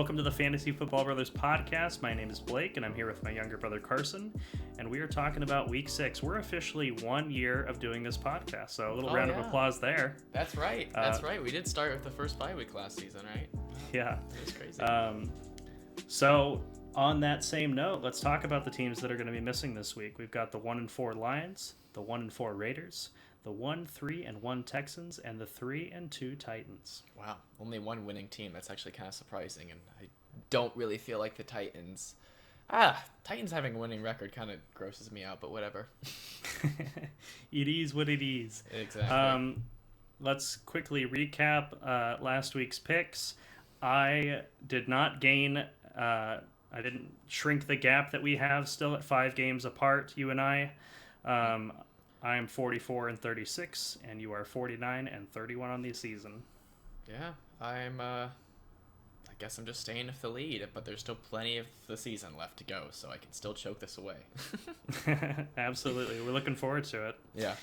Welcome to the Fantasy Football Brothers podcast. My name is Blake, and I'm here with my younger brother Carson, and we are talking about Week 6. We're officially 1 year of doing this podcast, so a little round of applause there. That's right. We did start with the first bye week last season, right? Yeah. It was crazy. So, on that same note, let's talk about the teams that are going to be missing this week. We've got the 1-4 Lions, the 1-4 Raiders, the 1-3-1 Texans, and the 3-2 Titans. Wow, only one winning team. That's actually kind of surprising, and I don't really feel like the Titans. Titans having a winning record kind of grosses me out, but whatever. It is what it is. Exactly. Let's quickly recap last week's picks. I did not gain. I didn't shrink the gap that we have still at 5 games apart. You and I. I am 44-36, and you are 49-31 on the season. Yeah, I guess I'm just staying with the lead, but there's still plenty of the season left to go, so I can still choke this away. Absolutely, we're looking forward to it. Yeah.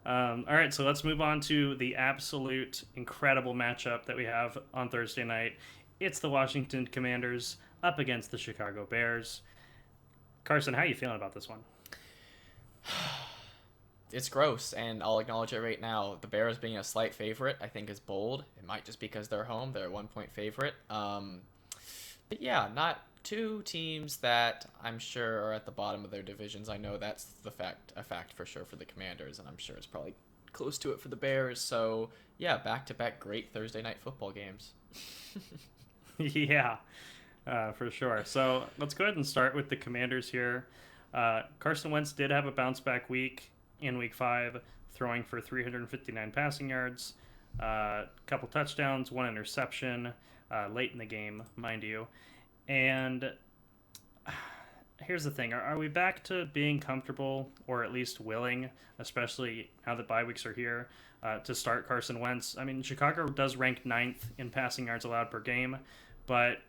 All right, so let's move on to the absolute incredible matchup that we have on Thursday night. It's the Washington Commanders up against the Chicago Bears. Carson, how are you feeling about this one? It's gross, and I'll acknowledge it right now. The Bears being a slight favorite, I think, is bold. It might just because they're home. They're a 1-point favorite. But yeah, not two teams that I'm sure are at the bottom of their divisions. I know that's a fact for sure for the Commanders, and I'm sure it's probably close to it for the Bears. So yeah, back-to-back great Thursday night football games. Yeah, for sure. So let's go ahead and start with the Commanders here. Carson Wentz did have a bounce-back week in Week 5, throwing for 359 passing yards, a couple touchdowns, 1 interception late in the game, mind you. And here's the thing. Are we back to being comfortable, or at least willing, especially now that bye weeks are here, to start Carson Wentz? I mean, Chicago does rank 9th in passing yards allowed per game, but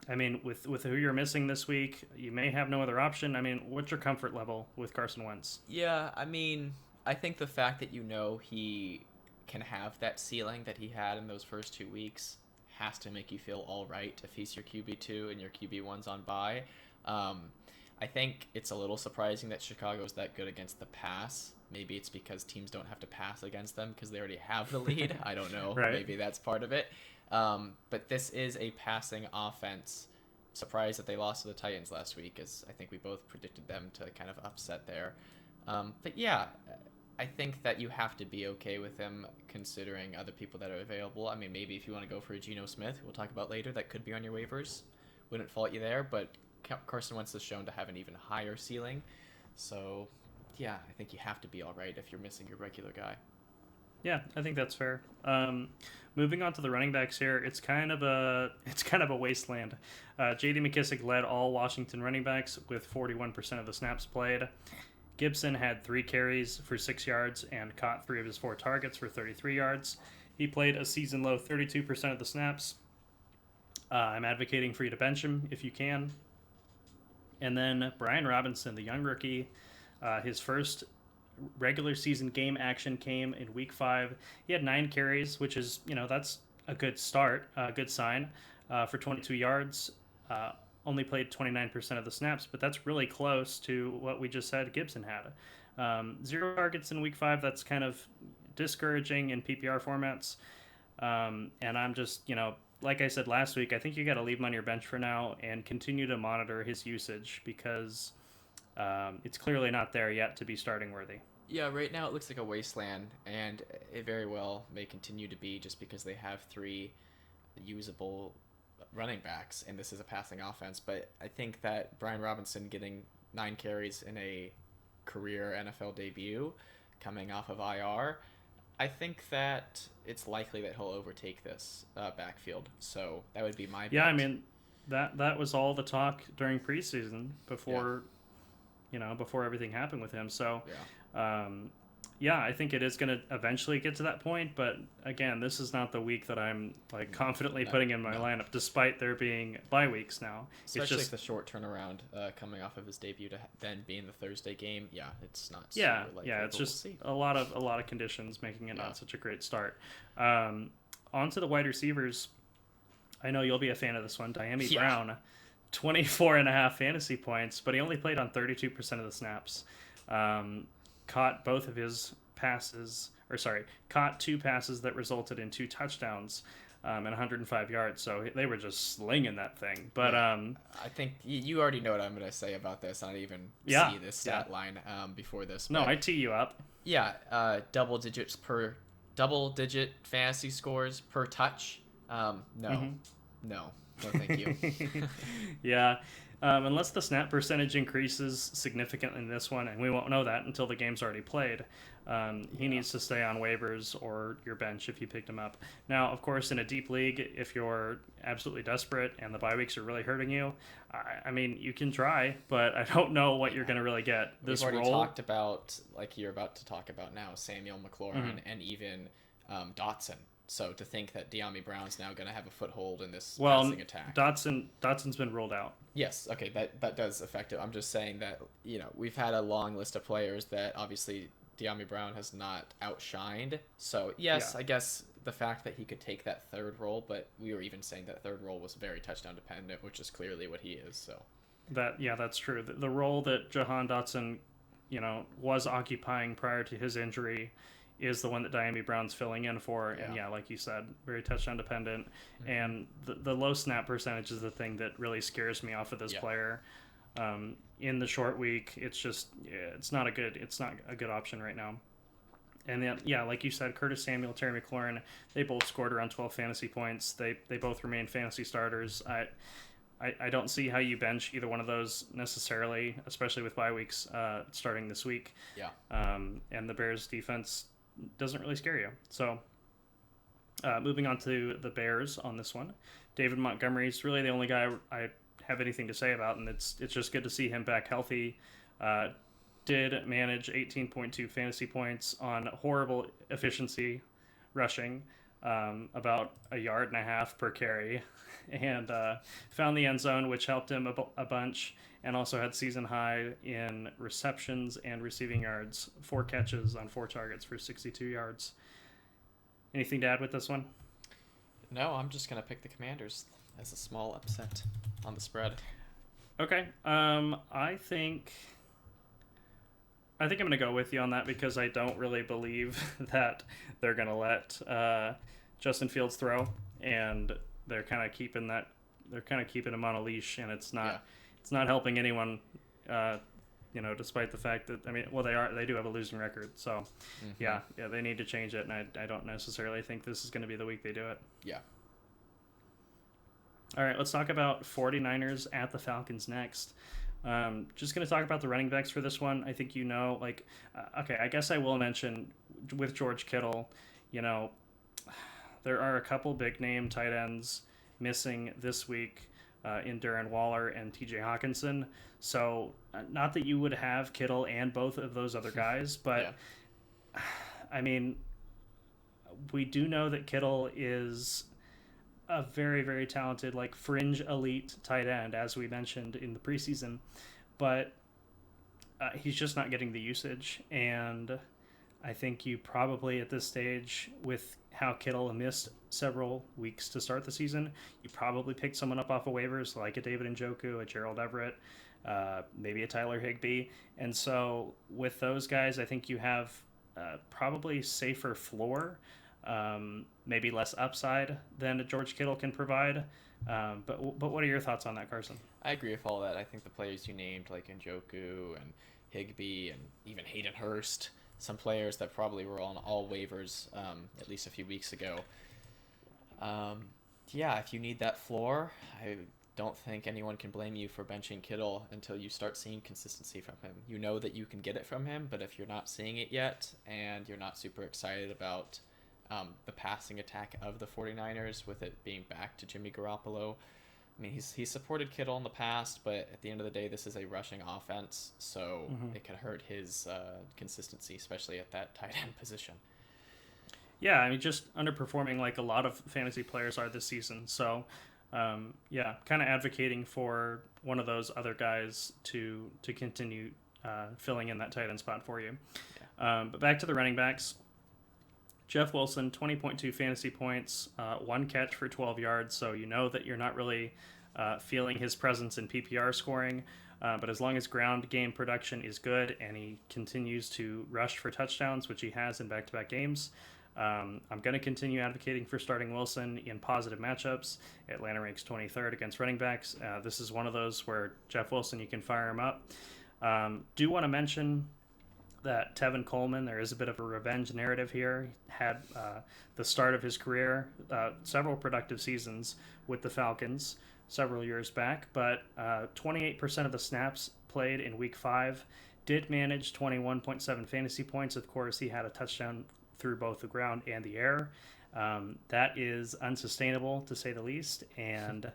I mean, with who you're missing this week, you may have no other option. I mean, what's your comfort level with Carson Wentz? Yeah, I mean, I think the fact that he can have that ceiling that he had in those first 2 weeks has to make you feel all right if he's your QB2 and your QB1's on bye. I think it's a little surprising that Chicago's that good against the pass. Maybe it's because teams don't have to pass against them because they already have the lead. I don't know. Right. Maybe that's part of it. But this is a passing offense. Surprised that they lost to the Titans last week, as I think we both predicted them to kind of upset there. But yeah, I think that you have to be okay with him considering other people that are available. I mean, maybe if you want to go for a Geno Smith, who we'll talk about later, that could be on your waivers. Wouldn't fault you there, but Carson Wentz has shown to have an even higher ceiling. So yeah, I think you have to be all right if you're missing your regular guy. Yeah, I think that's fair. Moving on to the running backs here, it's kind of a wasteland. J.D. McKissic led all Washington running backs with 41% of the snaps played. Gibson had 3 carries for 6 yards and caught 3 of his 4 targets for 33 yards. He played a season-low 32% of the snaps. I'm advocating for you to bench him if you can. And then Brian Robinson, the young rookie, his first regular season game action came in Week 5. He had 9 carries, which is, that's a good start, a good sign for 22 yards. Only played 29% of the snaps, but that's really close to what we just said Gibson had. 0 targets in Week 5, that's kind of discouraging in PPR formats. And I'm just, like I said last week, I think you got to leave him on your bench for now and continue to monitor his usage because it's clearly not there yet to be starting worthy. Yeah, right now it looks like a wasteland, and it very well may continue to be just because they have 3 usable running backs, and this is a passing offense. But I think that Brian Robinson getting 9 carries in a career NFL debut coming off of IR, I think that it's likely that he'll overtake this backfield. So that would be my bet. Yeah, I mean, that was all the talk during preseason before before everything happened with him. So, I think it is going to eventually get to that point. But again, this is not the week that I'm confidently putting in my lineup, despite there being bye weeks now. Especially the short turnaround coming off of his debut to then being the Thursday game. Yeah, it's not. Yeah, it's just a lot of conditions making it not such a great start. On to the wide receivers. I know you'll be a fan of this one. Diami Yeah. Brown, 24.5 fantasy points, but he only played on 32% of the snaps. Caught both of his passes, or sorry, caught 2 passes that resulted in 2 touchdowns and 105 yards. So they were just slinging that thing. But I think you already know what I'm going to say about this. I don't even Yeah, see this stat line before this. no, But I tee you up. yeah, double digit fantasy scores per touch. No, no, thank you. Yeah. Unless the snap percentage increases significantly in this one, and we won't know that until the game's already played, he needs to stay on waivers or your bench if you picked him up. Now, of course, in a deep league, if you're absolutely desperate and the bye weeks are really hurting you, I mean, you can try, but I don't know what you're going to really get. We've already talked about, like you're about to talk about now, Samuel McLaurin and even Dotson. So to think that Diami Brown's now going to have a foothold in this passing attack. Dotson's been ruled out. Yes, okay, that does affect it. I'm just saying that, we've had a long list of players that obviously Diami Brown has not outshined. So, yes, Yeah. I guess the fact that he could take that third role, but we were even saying that third role was very touchdown dependent, which is clearly what he is. So That's true. The role that Jahan Dotson, was occupying prior to his injury is the one that Diami Brown's filling in for. And yeah, like you said, very touchdown dependent. And the low snap percentage is the thing that really scares me off of this player. In the short week, it's not a good option right now. And then, like you said, Curtis Samuel, Terry McLaurin, they both scored around 12 fantasy points. They both remain fantasy starters. I don't see how you bench either one of those necessarily, especially with bye weeks starting this week. Yeah. And the Bears defense doesn't really scare you. So moving on to the Bears on this one, David Montgomery's really the only guy I have anything to say about, and it's just good to see him back healthy. Did manage 18.2 fantasy points on horrible efficiency rushing, about 1.5 yards per carry, and found the end zone, which helped him a bunch, and also had season high in receptions and receiving yards, 4 catches on 4 targets for 62 yards. Anything to add with this one? No, I'm just going to pick the Commanders as a small upset on the spread. Okay. I think I'm going to go with you on that because I don't really believe that they're going to let Justin Fields throw, and they're kind of keeping him on a leash, and it's not helping anyone. Despite the fact that they do have a losing record, so yeah, they need to change it, and I don't necessarily think this is going to be the week they do it. Yeah. All right, let's talk about 49ers at the Falcons next. Just going to talk about the running backs for this one. I think I guess I will mention with George Kittle, there are a couple big name tight ends missing this week in Darren Waller and TJ Hawkinson. So not that you would have Kittle and both of those other guys, but I mean, we do know that Kittle is a very, very talented, fringe elite tight end, as we mentioned in the preseason, but he's just not getting the usage. And I think you probably at this stage, with how Kittle missed several weeks to start the season, you probably picked someone up off of waivers like a David Njoku, a Gerald Everett, maybe a Tyler Higbee. And so with those guys, I think you have probably safer floor, maybe less upside than a George Kittle can provide. But what are your thoughts on that, Carson? I agree with all that. I think the players you named, like Njoku and Higbee and even Hayden Hurst, some players that probably were on all waivers at least a few weeks ago. If you need that floor, I don't think anyone can blame you for benching Kittle until you start seeing consistency from him. You know that you can get it from him, but if you're not seeing it yet and you're not super excited about the passing attack of the 49ers with it being back to Jimmy Garoppolo, I mean, he's supported Kittle in the past, but at the end of the day, this is a rushing offense, so it could hurt his consistency, especially at that tight end position. Yeah, I mean, just underperforming like a lot of fantasy players are this season. So, kind of advocating for one of those other guys to continue filling in that tight end spot for you. Yeah. But back to the running backs. Jeff Wilson, 20.2 fantasy points, one catch for 12 yards. So you know that you're not really feeling his presence in PPR scoring. But as long as ground game production is good and he continues to rush for touchdowns, which he has in back-to-back games, I'm going to continue advocating for starting Wilson in positive matchups. Atlanta ranks 23rd against running backs. This is one of those where Jeff Wilson, you can fire him up. Do want to mention that Tevin Coleman, there is a bit of a revenge narrative here. Had the start of his career, several productive seasons with the Falcons several years back, but 28% of the snaps played in week 5 did manage 21.7 fantasy points. Of course, he had a touchdown through both the ground and the air. That is unsustainable, to say the least, and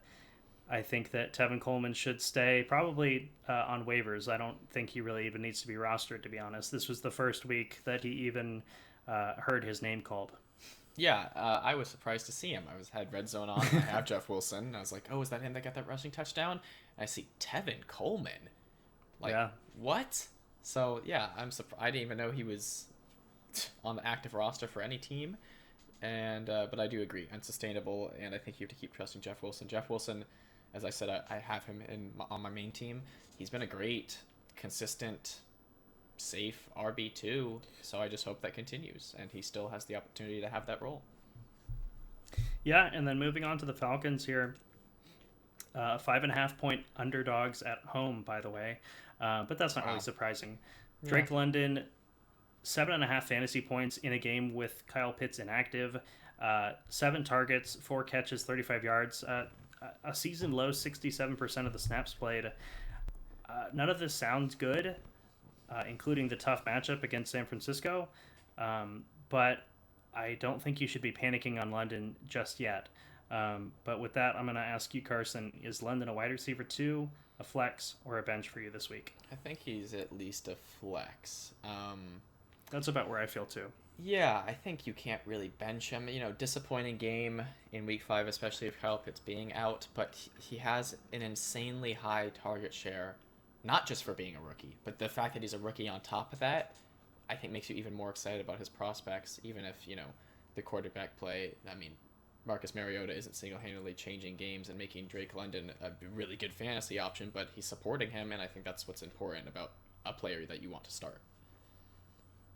I think that Tevin Coleman should stay probably on waivers. I don't think he really even needs to be rostered, to be honest. This was the first week that he even heard his name called. Yeah, I was surprised to see him. Had Red Zone on. I have Jeff Wilson. And I was like, oh, is that him that got that rushing touchdown? And I see Tevin Coleman. Like, yeah. What? So, yeah, I'm surprised. I didn't even know he was on the active roster for any team. And but I do agree, unsustainable. And I think you have to keep trusting Jeff Wilson. Jeff Wilson, as I said, I have him on my main team. He's been a great, consistent, safe RB2, so I just hope that continues and he still has the opportunity to have that role. Yeah, and then moving on to the Falcons here, 5.5 point underdogs at home, by the way, but that's not really surprising. Drake London, 7.5 fantasy points in a game with Kyle Pitts inactive, 7 targets, 4 catches, 35 yards, a season low 67% of the snaps played. None of this sounds good, including the tough matchup against San Francisco. But I don't think you should be panicking on London just yet. But with that, I'm going to ask you, Carson, is London a wide receiver 2, a flex, or a bench for you this week? I think he's at least a flex. That's about where I feel too. Yeah, I think you can't really bench him. Disappointing game in week 5, especially if Kyle Pitts being out. But he has an insanely high target share. Not just for being a rookie, but the fact that he's a rookie on top of that, I think makes you even more excited about his prospects, even if, the quarterback play, Marcus Mariota isn't single-handedly changing games and making Drake London a really good fantasy option, but he's supporting him, and I think that's what's important about a player that you want to start.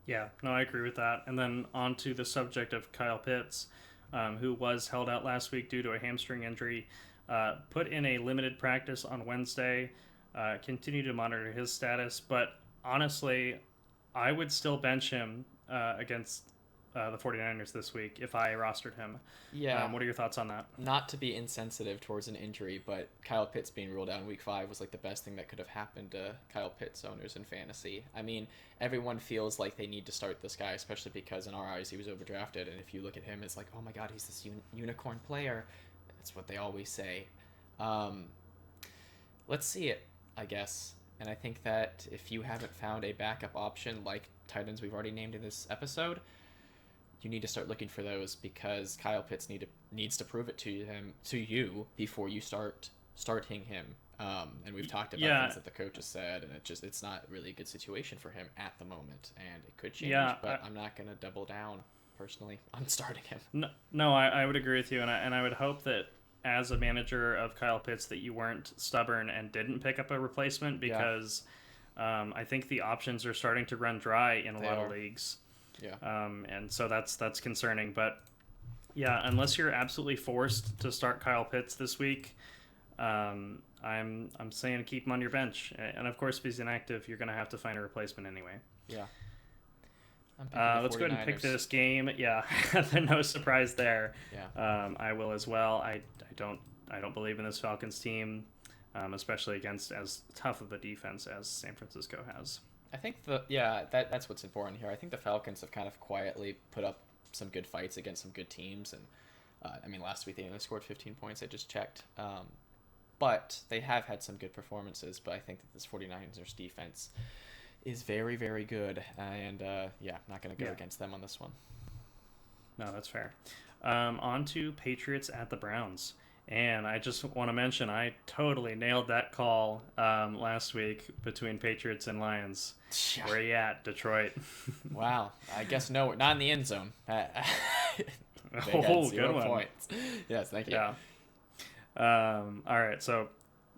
Yeah, no, I agree with that. And then on to the subject of Kyle Pitts, who was held out last week due to a hamstring injury, put in a limited practice on Wednesday, continue to monitor his status, but honestly, I would still bench him against the 49ers this week if I rostered him. Yeah. What are your thoughts on that? Not to be insensitive towards an injury, but Kyle Pitts being ruled out in week 5 was like the best thing that could have happened to Kyle Pitts owners in fantasy. Everyone feels like they need to start this guy, especially because in our eyes he was overdrafted, and if you look at him, it's like, oh my god, he's this unicorn player. That's what they always say. Let's see it, I guess. And I think that if you haven't found a backup option like tight ends we've already named in this episode, you need to start looking for those, because Kyle Pitts needs to prove it to you before you start starting him. And we've talked about things that the coach has said, and it's not really a good situation for him at the moment, and it could change. But I'm not going to double down personally on starting him. No, I would agree with you, and I would hope that as a manager of Kyle Pitts that you weren't stubborn and didn't pick up a replacement, because I think the options are starting to run dry in a lot of leagues. Yeah. And so that's concerning. But yeah, unless you're absolutely forced to start Kyle Pitts this week, I'm saying keep him on your bench. And of course, if he's inactive, you're going to have to find a replacement anyway. Yeah. Let's go ahead and pick this game. Yeah, no surprise there. Yeah. I will as well. I don't believe in this Falcons team, especially against as tough of a defense as San Francisco has. I think that's what's important here. I think the Falcons have kind of quietly put up some good fights against some good teams, and last week they only scored 15 points. I just checked, but they have had some good performances. But I think that this 49ers defense is very, very good, and not going to go against them on this one. No, that's fair. On to Patriots at the Browns. And I just want to mention I totally nailed that call last week between Patriots and Lions. Yeah. Where are you at, Detroit? Wow. I guess no, not in the end zone. They had Oh, 0 good one. points. Yes, thank you. Yeah. All right, so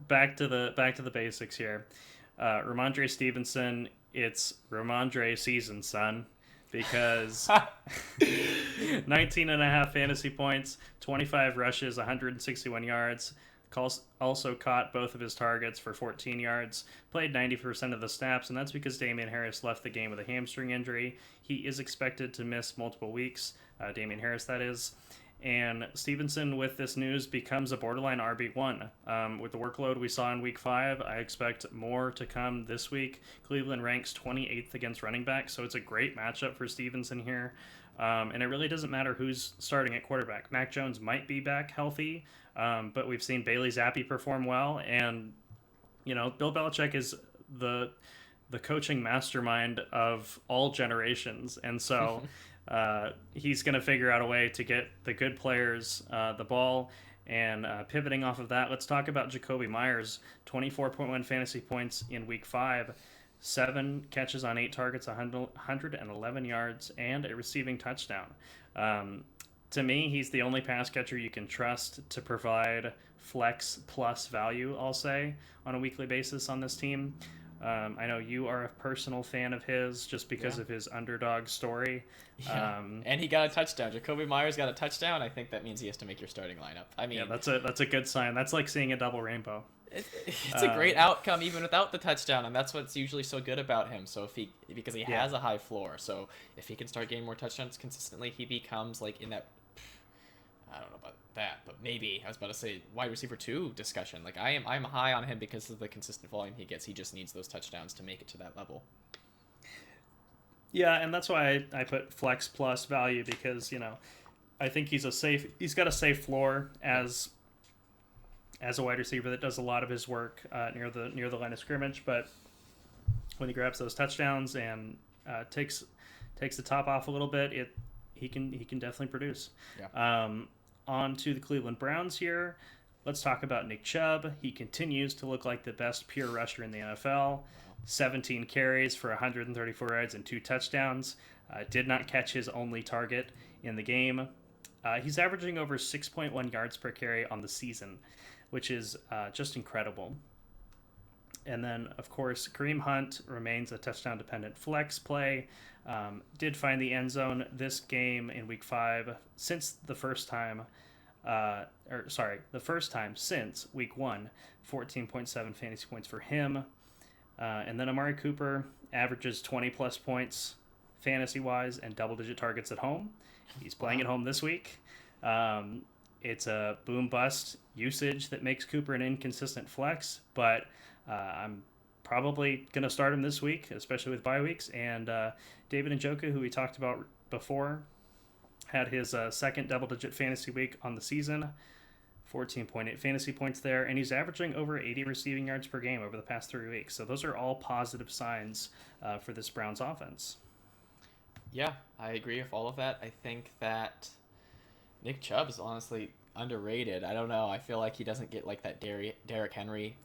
back to the basics here. Ramondre Stevenson, it's Ramondre season, son, because 19 and a half fantasy points, 25 rushes, 161 yards. Also caught both of his targets for 14 yards. Played 90% of the snaps, and that's because Damian Harris left the game with a hamstring injury. He is expected to miss multiple weeks. Damian Harris, that is. And Stevenson, with this news, becomes a borderline RB1. With the workload we saw in Week 5, I expect more to come this week. Cleveland ranks 28th against running backs, so it's a great matchup for Stevenson here. And it really doesn't matter who's starting at quarterback. Mac Jones might be back healthy, but we've seen Bailey Zappi perform well. And, Bill Belichick is the coaching mastermind of all generations. And so... he's going to figure out a way to get the good players the ball. And pivoting off of that, let's talk about Jakobi Meyers. 24.1 fantasy points in Week 5, 7 catches on 8 targets, 111 yards, and a receiving touchdown. To me, he's the only pass catcher you can trust to provide flex plus value, I'll say, on a weekly basis on this team. I know you are a personal fan of his just because of his underdog story. Yeah. And he got a touchdown. Jakobi Meyers got a touchdown. I think that means he has to make your starting lineup. I mean, yeah, that's a good sign. That's like seeing a double rainbow. It's a great outcome even without the touchdown, and that's what's usually so good about him. So because he has a high floor, so if he can start getting more touchdowns consistently, he becomes like in that. I don't know about that, but maybe I was about to say wide receiver 2 discussion. Like I'm high on him because of the consistent volume he gets. He just needs those touchdowns to make it to that level. Yeah, and that's why I put flex plus value because I think he's got a safe floor as a wide receiver that does a lot of his work near the line of scrimmage, but when he grabs those touchdowns and takes the top off a little bit, he can definitely produce. Yeah. On to the Cleveland Browns here. Let's talk about Nick Chubb. He continues to look like the best pure rusher in the NFL. 17 carries for 134 yards and 2 touchdowns. Did not catch his only target in the game. He's averaging over 6.1 yards per carry on the season, which is just incredible. And then, of course, Kareem Hunt remains a touchdown-dependent flex play. Did find the end zone this game in Week 5 the first time since Week 1, 14.7 fantasy points for him. And then Amari Cooper averages 20-plus points fantasy-wise and double-digit targets at home. He's playing at home this week. It's a boom-bust usage that makes Cooper an inconsistent flex, but I'm probably going to start him this week, especially with bye weeks. And David Njoku, who we talked about before, had his second double-digit fantasy week on the season, 14.8 fantasy points there, and he's averaging over 80 receiving yards per game over the past 3 weeks. So those are all positive signs for this Browns offense. Yeah, I agree with all of that. I think that Nick Chubb is honestly underrated. I don't know. I feel like he doesn't get like that Derrick Henry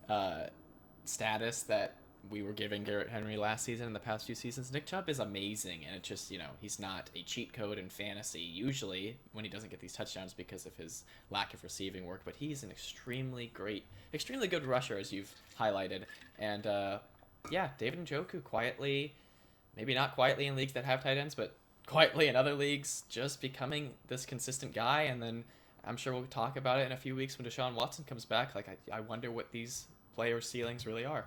status that we were giving Derrick Henry last season and the past few seasons. Nick Chubb is amazing, and it's just, he's not a cheat code in fantasy usually when he doesn't get these touchdowns because of his lack of receiving work, but he's an extremely good rusher, as you've highlighted. And David Njoku quietly, maybe not quietly in leagues that have tight ends, but quietly in other leagues, just becoming this consistent guy. And then I'm sure we'll talk about it in a few weeks when Deshaun Watson comes back. Like, I wonder what these player ceilings really are.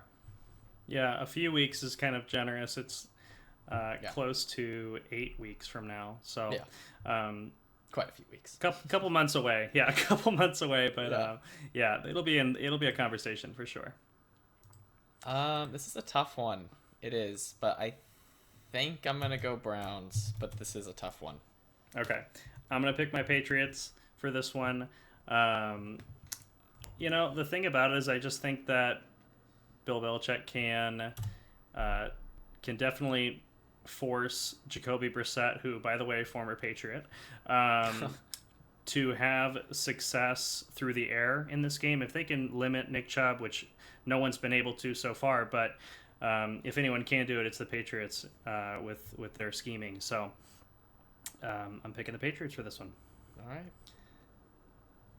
Yeah, a few weeks is kind of generous. It's close to 8 weeks from now, so quite a few weeks. Couple months away. Yeah, a couple months away, but it'll be a conversation for sure. This is a tough one. It is, but I think I'm gonna go Browns. But this is a tough one. Okay, I'm gonna pick my Patriots for this one. The thing about it is, I just think that Bill Belichick can definitely force Jacoby Brissett, who, by the way, former Patriot, to have success through the air in this game, if they can limit Nick Chubb, which no one's been able to so far, but if anyone can do it, it's the Patriots with their scheming. So I'm picking the Patriots for this one.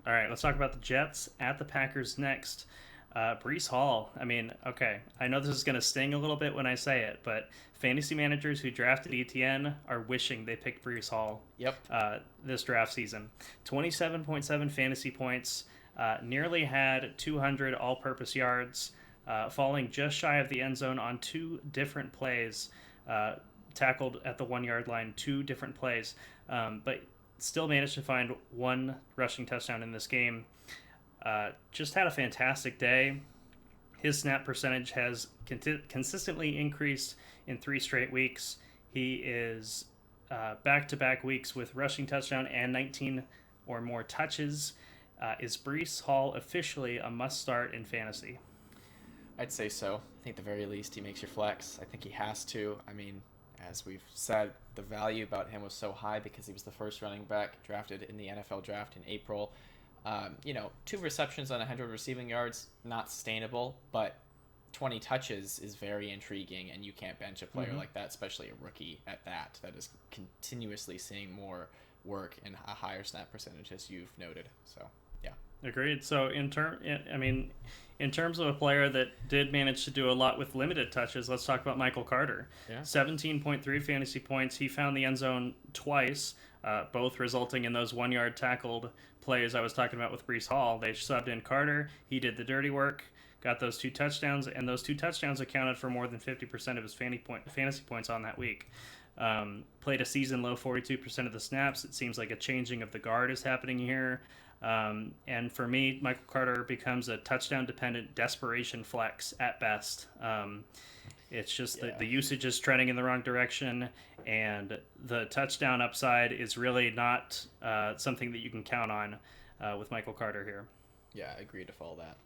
All right, let's talk about the Jets at the Packers next. Breece Hall. I mean, okay, I know this is going to sting a little bit when I say it, but fantasy managers who drafted ETN are wishing they picked Breece Hall. Yep. This draft season. 27.7 fantasy points, nearly had 200 all-purpose yards, falling just shy of the end zone on 2 different plays, tackled at the 1-yard line, 2 different plays, but still managed to find 1 rushing touchdown in this game. Just had a fantastic day. His snap percentage has consistently increased in 3 straight weeks. He is back-to-back weeks with rushing touchdown and 19 or more touches. Is Breece Hall officially a must-start in fantasy? I'd say so. I think at the very least he makes your flex. I think he has to. I mean, as we've said, the value about him was so high because he was the first running back drafted in the NFL draft in April. 2 receptions on 100 receiving yards, not sustainable, but 20 touches is very intriguing, and you can't bench a player like that, especially a rookie at that is continuously seeing more work and a higher snap percentage, as you've noted. So, yeah. Agreed. So, in terms of a player that did manage to do a lot with limited touches, let's talk about Michael Carter. Yeah. 17.3 fantasy points. He found the end zone twice, both resulting in those 1-yard tackled plays I was talking about with Breece Hall. They subbed in Carter. He did the dirty work, got those 2 touchdowns, and those 2 touchdowns accounted for more than 50% of his fantasy points on that week. Played a season low 42% of the snaps. It seems like a changing of the guard is happening here. And for me, Michael Carter becomes a touchdown-dependent desperation flex at best. It's just that the usage is trending in the wrong direction, and the touchdown upside is really not something that you can count on with Michael Carter here. Yeah, I agree to follow that.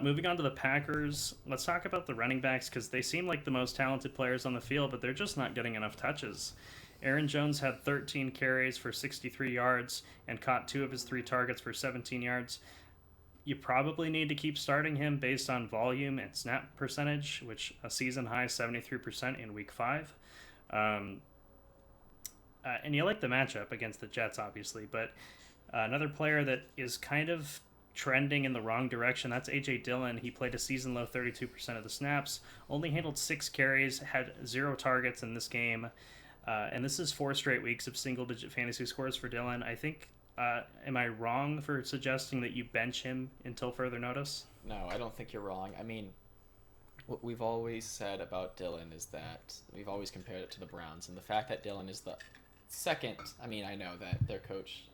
Moving on to the Packers, let's talk about the running backs because they seem like the most talented players on the field, but they're just not getting enough touches. Aaron Jones had 13 carries for 63 yards and caught 2 of his 3 targets for 17 yards. You probably need to keep starting him based on volume and snap percentage, which a season high 73% in week 5. And you like the matchup against the Jets, obviously, but another player that is kind of trending in the wrong direction, that's A.J. Dillon. He played a season low 32% of the snaps, only handled 6 carries, had 0 targets in this game. And this is 4 straight weeks of single-digit fantasy scores for Dillon. I think, am I wrong for suggesting that you bench him until further notice? No, I don't think you're wrong. I mean, what we've always said about Dillon is that we've always compared it to the Browns. And the fact that Dillon is the second, I mean, I know that their coach,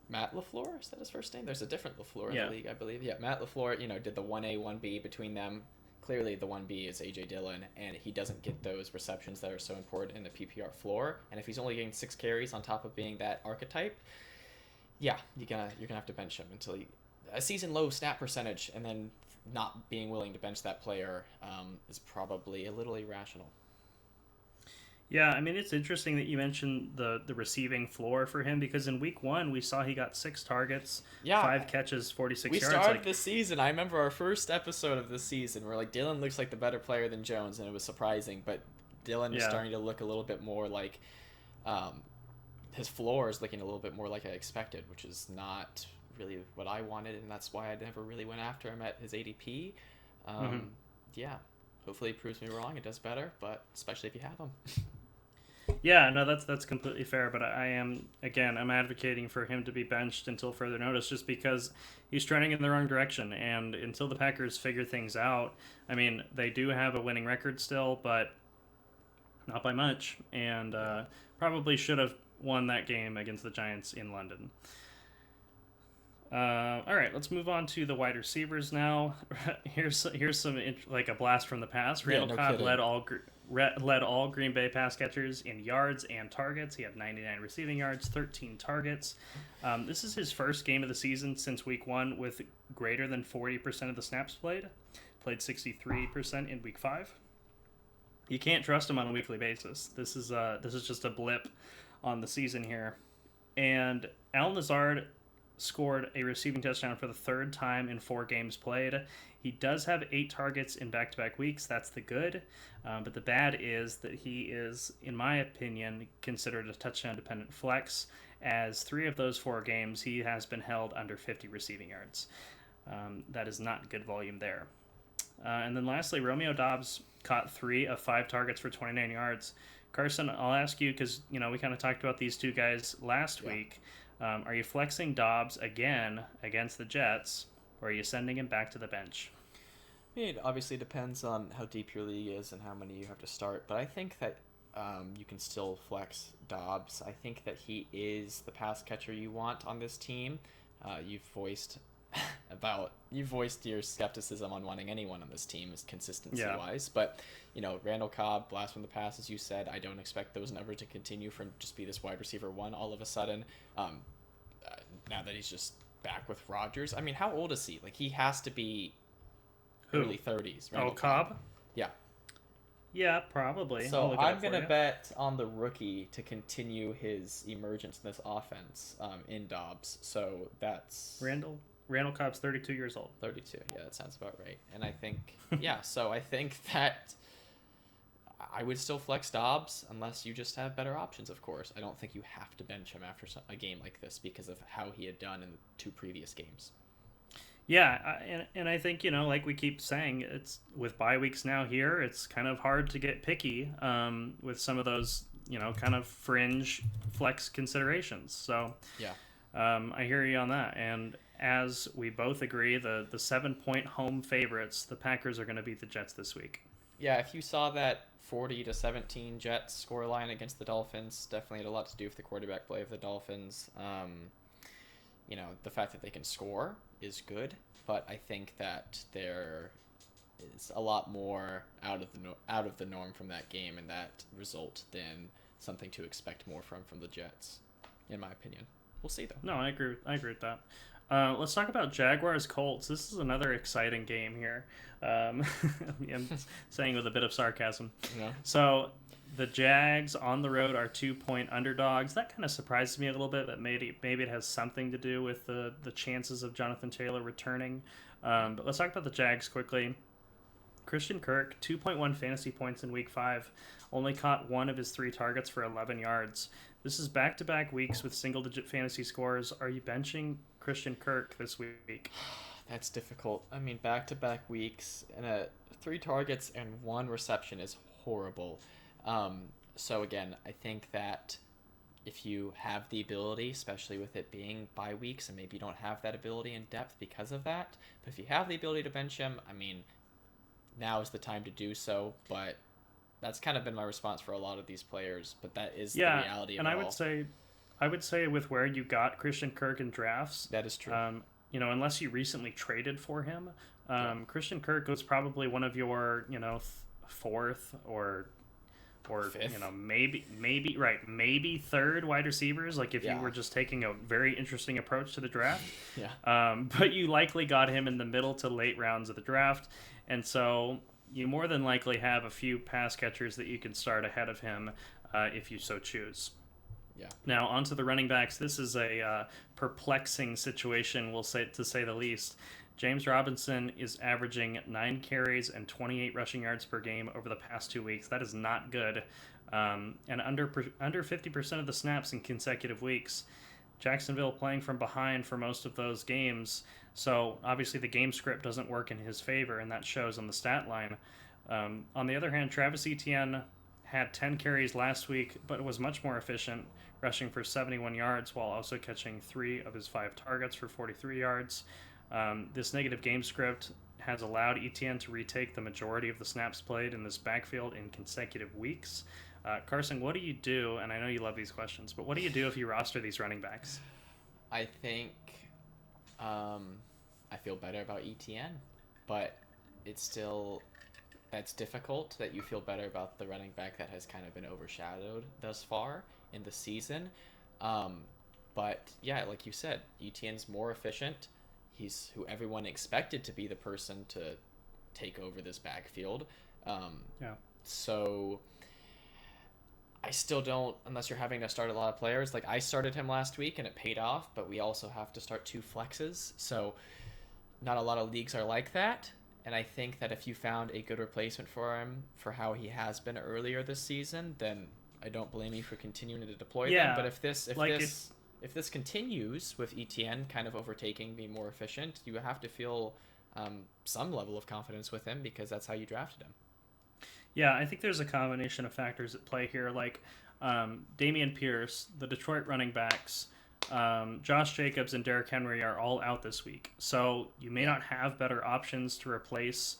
Matt LaFleur, is that his first name? There's a different LaFleur in the league, I believe. Yeah, Matt LaFleur, did the 1A, 1B between them. Clearly, the 1B is A.J. Dillon, and he doesn't get those receptions that are so important in the PPR floor. And if he's only getting 6 carries on top of being that archetype, yeah, you're gonna have to bench him until a season low snap percentage, and then not being willing to bench that player is probably a little irrational. Yeah, I mean, it's interesting that you mentioned the receiving floor for him because in week 1, we saw he got 6 targets, 5 catches, 46 yards. We started this season. I remember our first episode of this season where Dillon looks like the better player than Jones, and it was surprising. But Dillon is starting to look a little bit more like his floor is looking a little bit more like I expected, which is not really what I wanted, and that's why I never really went after him at his ADP. Yeah, hopefully it proves me wrong. It does better, but especially if you have him. Yeah, no, that's completely fair, but I'm advocating for him to be benched until further notice just because he's trending in the wrong direction, and until the Packers figure things out, I mean, they do have a winning record still, but not by much, and probably should have won that game against the Giants in London. All right, let's move on to the wide receivers now. Here's some like a blast from the past. Randall Cobb led all Green Bay pass catchers in yards and targets. He had 99 receiving yards, 13 targets. This is his first game of the season since week 1 with greater than 40% of the snaps played. Played 63% in week 5. You can't trust him on a weekly basis. This is just a blip on the season here. And Al Nazard scored a receiving touchdown for the third time in 4 games played. He does have 8 targets in back to back weeks. That's the good. But the bad is that he is, in my opinion, considered a touchdown dependent flex, as 3 of those 4 games he has been held under 50 receiving yards. That is not good volume there. And then lastly, Romeo Doubs caught 3 of 5 targets for 29 yards. Carson, I'll ask you because we kind of talked about these two guys last week. Are you flexing Dobbs again against the Jets, or are you sending him back to the bench? I mean, it obviously depends on how deep your league is and how many you have to start, but I think that you can still flex Dobbs. I think that he is the pass catcher you want on this team. You've voiced your skepticism on wanting anyone on this team is consistency wise, but Randall Cobb, blast from the pass, as you said. I don't expect those numbers to continue from just be this wide receiver 1 all of a sudden. Now that he's just back with Rodgers, I mean, how old is he? Like, he has to be early 30s. Randall Cobb? Yeah, probably. So I'm going to bet on the rookie to continue his emergence in this offense in Dobbs. So that's... Randall Cobb's 32 years old. 32, yeah, that sounds about right. And I think, so I think that I would still flex Dobbs unless you just have better options, of course. I don't think you have to bench him after a game like this because of how he had done in the 2 previous games. Yeah, and I think, like we keep saying, it's with bye weeks now here, it's kind of hard to get picky with some of those, kind of fringe flex considerations. So yeah, I hear you on that. And as we both agree, the 7-point home favorites, the Packers are going to beat the Jets this week. Yeah, if you saw that 40-17 Jets scoreline against the Dolphins, definitely had a lot to do with the quarterback play of the Dolphins. The fact that they can score is good, but I think that there is a lot more out of the norm from that game and that result than something to expect more from the Jets, in my opinion. We'll see, though. No, I agree with that. Let's talk about Jaguars Colts. This is another exciting game here. I'm saying with a bit of sarcasm. Yeah. So the Jags on the road are 2-point underdogs. That kind of surprises me a little bit. That maybe it has something to do with the chances of Jonathan Taylor returning. But let's talk about the Jags quickly. Christian Kirk, 2.1 fantasy points in Week 5. Only caught 1 of his 3 targets for 11 yards. This is back-to-back weeks with single-digit fantasy scores. Are you benching Christian Kirk this week? That's difficult. I mean, back-to-back weeks and 3 targets and 1 reception is horrible. So again, I think that if you have the ability, especially with it being bye weeks, and maybe you don't have that ability in depth because of that, but if you have the ability to bench him, I mean, now is the time to do so. But that's kind of been my response for a lot of these players. But that is the reality of it all. And I would say with where you got Christian Kirk in drafts, that is true. Unless you recently traded for him, Christian Kirk was probably one of your, 4th or fifth. maybe 3rd wide receivers, like if you were just taking a very interesting approach to the draft. But you likely got him in the middle to late rounds of the draft, and so you more than likely have a few pass catchers that you can start ahead of him if you so choose. Now onto the running backs. This is a perplexing situation, to say the least. James Robinson is averaging 9 carries and 28 rushing yards per game over the past 2 weeks. That is not good. And under 50% of the snaps in consecutive weeks. Jacksonville playing from behind for most of those games. So obviously the game script doesn't work in his favor, and that shows on the stat line. On the other hand, Travis Etienne had 10 carries last week, but was much more efficient, rushing for 71 yards while also catching 3 of his 5 targets for 43 yards. This negative game script has allowed Etienne to retake the majority of the snaps played in this backfield in consecutive weeks. Carson, what do you do? And I know you love these questions, but what do you do if you roster these running backs? I think I feel better about Etienne, but that's difficult that you feel better about the running back that has kind of been overshadowed thus far in the season. But yeah, like you said, Etienne's more efficient. He's who everyone expected to be the person to take over this backfield. So I still don't, unless you're having to start a lot of players. Like, I started him last week and it paid off, but we also have to start 2 flexes. So, not a lot of leagues are like that. And I think that if you found a good replacement for him for how he has been earlier this season, then I don't blame you for continuing to deploy them. Yeah, But if like if this continues with ETN kind of overtaking, being more efficient, you have to feel some level of confidence with him because that's how you drafted him. Yeah, I think there's a combination of factors at play here, like Damian Pierce, the Detroit running backs, Josh Jacobs, and Derrick Henry are all out this week. So you may not have better options to replace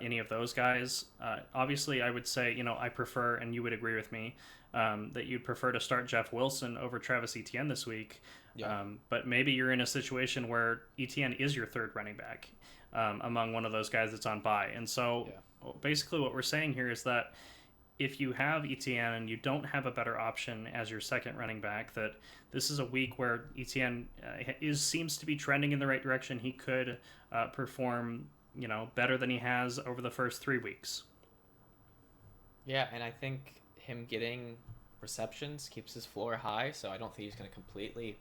any of those guys. Obviously, I would say, I prefer, and you would agree with me, that you'd prefer to start Jeff Wilson over Travis Etienne this week. Yeah. But maybe you're in a situation where Etienne is your third running back among one of those guys that's on bye. And so basically what we're saying here is that if you have Etienne and you don't have a better option as your second running back, that this is a week where Etienne seems to be trending in the right direction. He could perform, better than he has over the first 3 weeks. Yeah, and I think him getting receptions keeps his floor high, so I don't think he's going to completely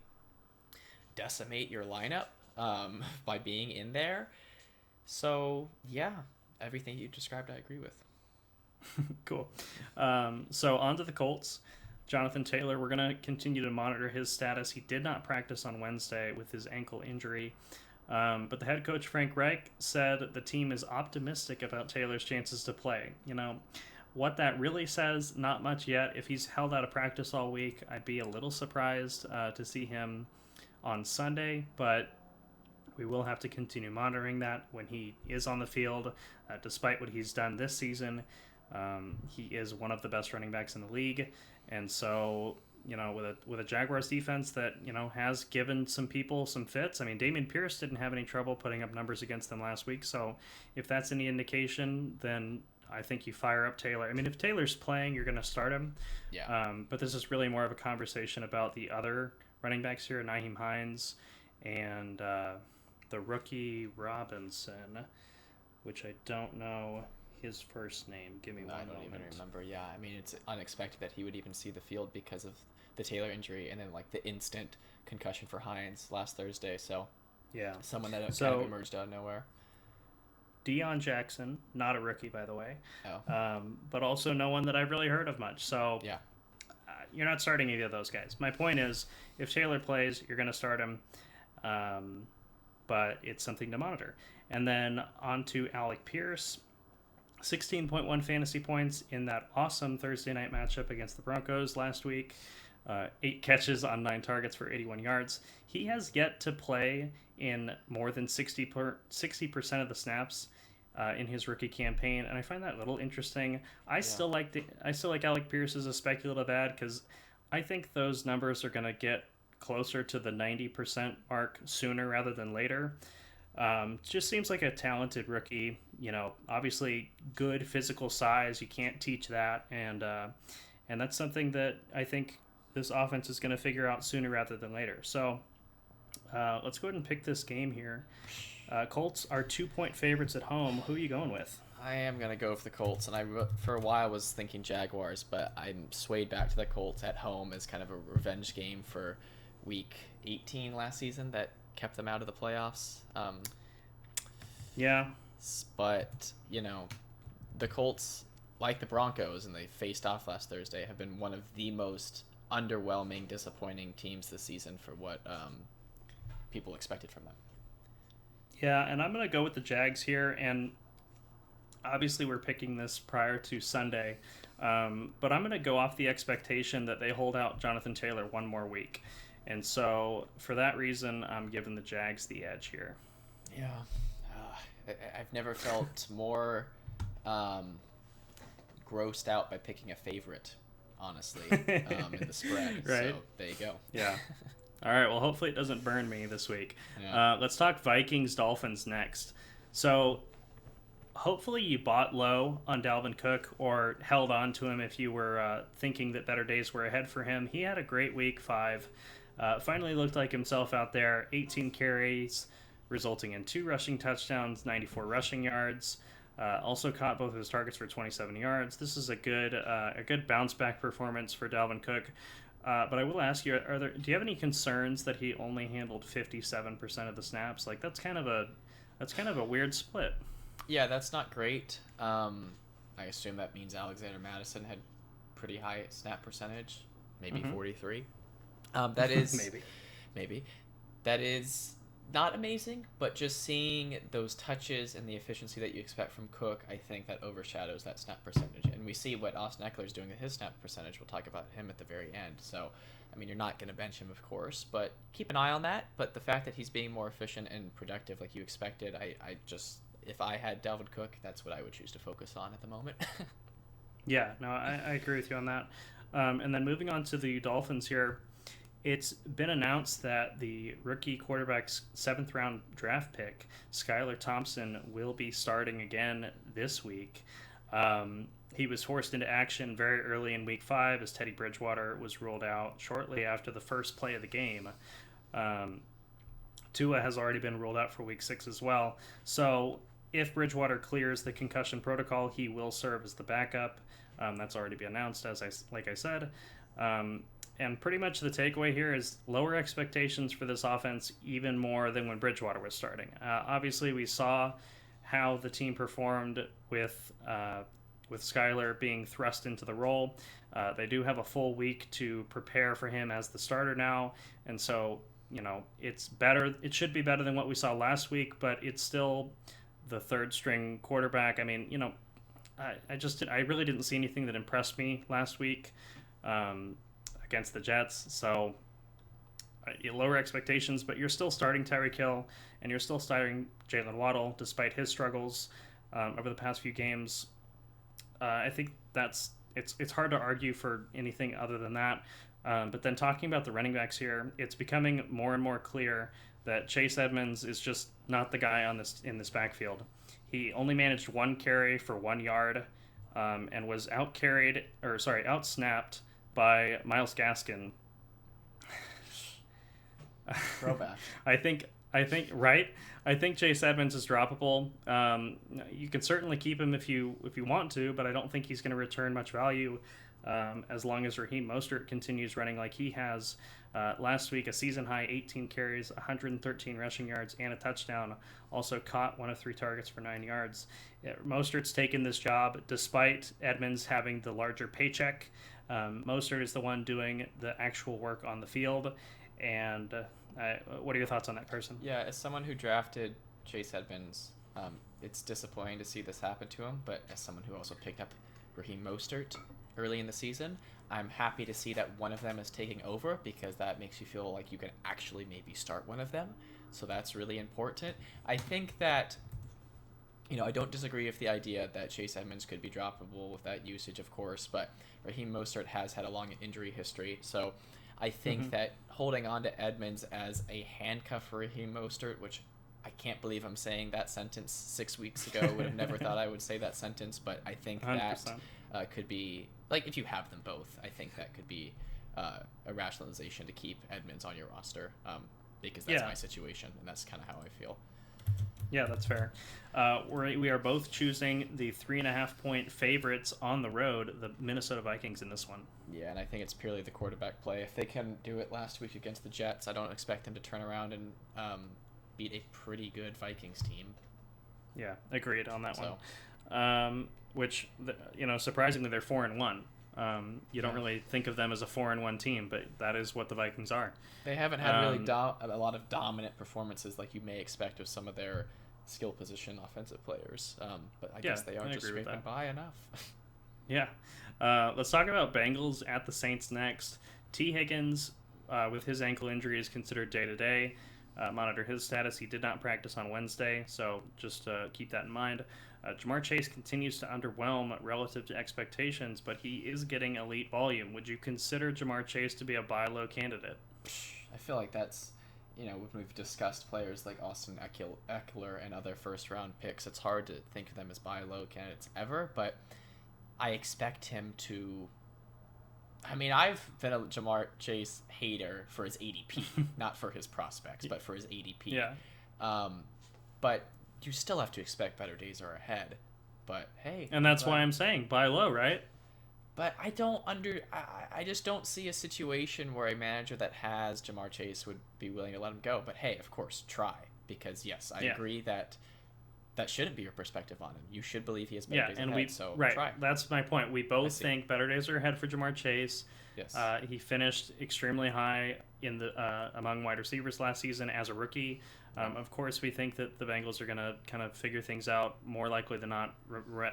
decimate your lineup by being in there. So, yeah, everything you described I agree with. Cool. So on to the Colts. Jonathan Taylor, we're going to continue to monitor his status. He did not practice on Wednesday with his ankle injury. But the head coach, Frank Reich, said the team is optimistic about Taylor's chances to play. What that really says, not much yet. If he's held out of practice all week, I'd be a little surprised to see him on Sunday. But we will have to continue monitoring that when he is on the field. Despite what he's done this season, he is one of the best running backs in the league. And so, with a Jaguars defense that, has given some people some fits. I mean, Damian Pierce didn't have any trouble putting up numbers against them last week. So if that's any indication, then I think you fire up Taylor. I mean, if Taylor's playing, you're going to start him. Yeah. But this is really more of a conversation about the other running backs here, Nyheim Hines and the rookie Robinson, which I don't know his first name. Give me one moment. I don't even remember. Yeah, I mean, it's unexpected that he would even see the field because of the Taylor injury and then like the instant concussion for Hines last Thursday. So yeah, someone that kind of emerged out of nowhere. Deion Jackson, not a rookie by the way, oh. But also no one that I've really heard of much. So yeah, you're not starting either of those guys. My point is, if Taylor plays, you're going to start him, but it's something to monitor. And then on to Alec Pierce. 16.1 fantasy points in that awesome Thursday night matchup against the Broncos last week. 8 catches on 9 targets for 81 yards. He has yet to play in more than 60% of the snaps in his rookie campaign, and I find that a little interesting. I still like Alec Pierce as a speculative ad because I think those numbers are going to get closer to the 90% mark sooner rather than later. Just seems like a talented rookie, obviously good physical size. You can't teach that. And that's something that I think this offense is going to figure out sooner rather than later. So let's go ahead and pick this game here. Colts are 2-point favorites at home. Who are you going with? I am going to go with the Colts. And for a while, I was thinking Jaguars, but I'm swayed back to the Colts at home as kind of a revenge game for week 18 last season that kept them out of the playoffs. Yeah. But, the Colts, like the Broncos, and they faced off last Thursday, have been one of the most underwhelming, disappointing teams this season for what people expected from them. Yeah, and I'm going to go with the Jags here, and obviously we're picking this prior to Sunday, but I'm going to go off the expectation that they hold out Jonathan Taylor one more week. And so, for that reason, I'm giving the Jags the edge here. Yeah. I've never felt more grossed out by picking a favorite, honestly, in the spread. Right. So, there you go. Yeah. All right, well, hopefully it doesn't burn me this week. Yeah. Let's talk Vikings-Dolphins next. So, hopefully you bought low on Dalvin Cook or held on to him if you were thinking that better days were ahead for him. He had a great week 5. Finally looked like himself out there. 18 carries, resulting in 2 rushing touchdowns, 94 rushing yards. Also caught both of his targets for 27 yards. This is a good bounce back performance for Dalvin Cook. But I will ask you: do you have any concerns that he only handled 57% of the snaps? Like that's kind of a weird split. Yeah, that's not great. I assume that means Alexander Madison had pretty high snap percentage, maybe 43. That is maybe that is not amazing, but just seeing those touches and the efficiency that you expect from Cook, I think that overshadows that snap percentage. And we see what Austin Eckler is doing with his snap percentage. We'll talk about him at the very end. So, I mean, you're not going to bench him, of course, but keep an eye on that. But the fact that he's being more efficient and productive like you expected, I just, if I had Dalvin Cook, that's what I would choose to focus on at the moment. Yeah, no, I agree with you on that. And then moving on to the Dolphins here, it's been announced that the rookie quarterback's 7th round draft pick, Skylar Thompson, will be starting again this week. He was forced into action very early in week 5 as Teddy Bridgewater was ruled out shortly after the first play of the game. Tua has already been ruled out for week 6 as well. So if Bridgewater clears the concussion protocol, he will serve as the backup. That's already been announced, like I said. And pretty much the takeaway here is lower expectations for this offense, even more than when Bridgewater was starting. Obviously, we saw how the team performed with Skylar being thrust into the role. They do have a full week to prepare for him as the starter now, and so it's better. It should be better than what we saw last week, but it's still the third string quarterback. I mean, I really didn't see anything that impressed me last week. Against the Jets, so lower expectations, but you're still starting Tyreek Hill and you're still starting Jalen Waddle despite his struggles over the past few games. I think it's hard to argue for anything other than that. But then talking about the running backs here, it's becoming more and more clear that Chase Edmonds is just not the guy in this backfield. He only managed 1 carry for 1 yard and was outsnapped by Myles Gaskin. Throwback. I think right. I think Chase Edmonds is droppable. You can certainly keep him if you want to, but I don't think he's going to return much value as long as Raheem Mostert continues running like he has. Last week, a season high 18 carries, 113 rushing yards, and a touchdown. Also caught 1 of 3 targets for 9 yards. Mostert's taken this job despite Edmonds having the larger paycheck. Mostert is the one doing the actual work on the field. And what are your thoughts on that, Carson? Yeah, as someone who drafted Chase Edmonds, it's disappointing to see this happen to him. But as someone who also picked up Raheem Mostert early in the season, I'm happy to see that one of them is taking over because that makes you feel like you can actually maybe start one of them. So that's really important. I think that I don't disagree with the idea that Chase Edmonds could be droppable with that usage, of course, but Raheem Mostert has had a long injury history. So I think that holding on to Edmonds as a handcuff for Raheem Mostert, which I can't believe I'm saying that sentence 6 weeks ago, would have never thought I would say that sentence, but I think 100%. That could be, like, if you have them both, I think that could be a rationalization to keep Edmonds on your roster because that's my situation, and that's kind of how I feel. Yeah, that's fair. We are both choosing the 3.5-point favorites on the road, the Minnesota Vikings, in this one. Yeah, and I think it's purely the quarterback play. If they can do it last week against the Jets, I don't expect them to turn around and beat a pretty good Vikings team. Yeah, agreed on that one. Which, surprisingly, they're 4-1. You don't really think of them as a 4-1 team, but that is what the Vikings are. They haven't had really a lot of dominant performances like you may expect of some of their skill position offensive players. But I guess they are just scraping by enough. Yeah. Let's talk about Bengals at the Saints next. T. Higgins, with his ankle injury, is considered day-to-day. Monitor his status. He did not practice on Wednesday, so just keep that in mind. Ja'Marr Chase continues to underwhelm relative to expectations, but he is getting elite volume. Would you consider Ja'Marr Chase to be a buy low candidate? I feel like that's, when we've discussed players like Austin Eckler and other first-round picks, it's hard to think of them as buy low candidates ever, but I expect him to... I mean, I've been a Ja'Marr Chase hater for his ADP, not for his prospects, but for his ADP. Yeah. But you still have to expect better days are ahead. But hey, And that's why I'm saying buy low, right? But I just don't see a situation where a manager that has Jamar Chase would be willing to let him go. But hey, of course, try, because yes, I agree that shouldn't be your perspective on him. You should believe he has better days ahead. So try. That's my point. We both think better days are ahead for Jamar Chase. Yes. He finished extremely high in the among wide receivers last season as a rookie. Of course, we think that the Bengals are going to kind of figure things out more likely than not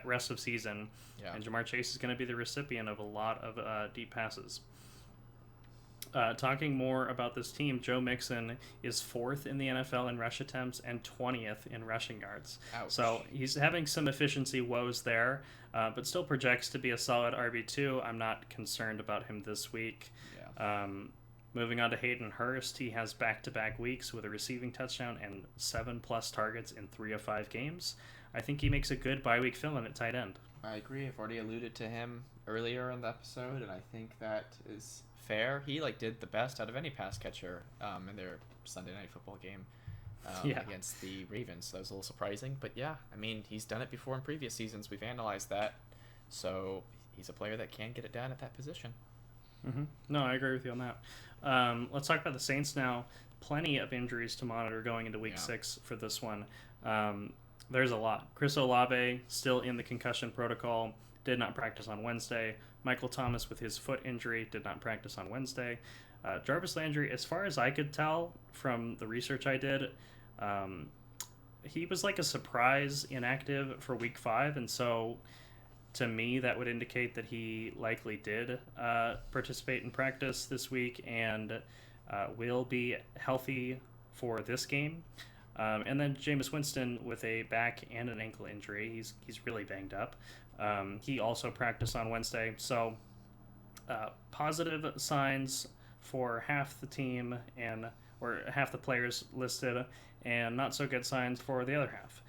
rest of season. Yeah. And Jamar Chase is going to be the recipient of a lot of deep passes. Talking more about this team, Joe Mixon is 4th in the NFL in rush attempts and 20th in rushing yards. Ouch. So he's having some efficiency woes there, but still projects to be a solid RB2. I'm not concerned about him this week. Yeah. Moving on to Hayden Hurst, he has back-to-back weeks with a receiving touchdown and 7+ targets in 3 of 5 games. I think he makes a good bye-week fill-in at tight end. I agree. I've already alluded to him earlier in the episode, and I think that is fair. He did the best out of any pass catcher in their Sunday Night Football game against the Ravens. So that was a little surprising, but yeah, I mean, he's done it before in previous seasons. We've analyzed that, so he's a player that can get it done at that position. Mm-hmm. No, I agree with you on that. Let's talk about the Saints now. Plenty of injuries to monitor going into Week 6 for this one. There's a lot. Chris Olave still in the concussion protocol, did not practice on Wednesday. Michael Thomas with his foot injury did not practice on Wednesday. Jarvis Landry, as far as I could tell from the research I did, he was like a surprise inactive for Week 5, and so to me that would indicate that he likely did participate in practice this week and will be healthy for this game. And then Jameis Winston with a back and an ankle injury. He's really banged up. He also practiced on Wednesday. So positive signs for half the team or half the players listed, and not so good signs for the other half.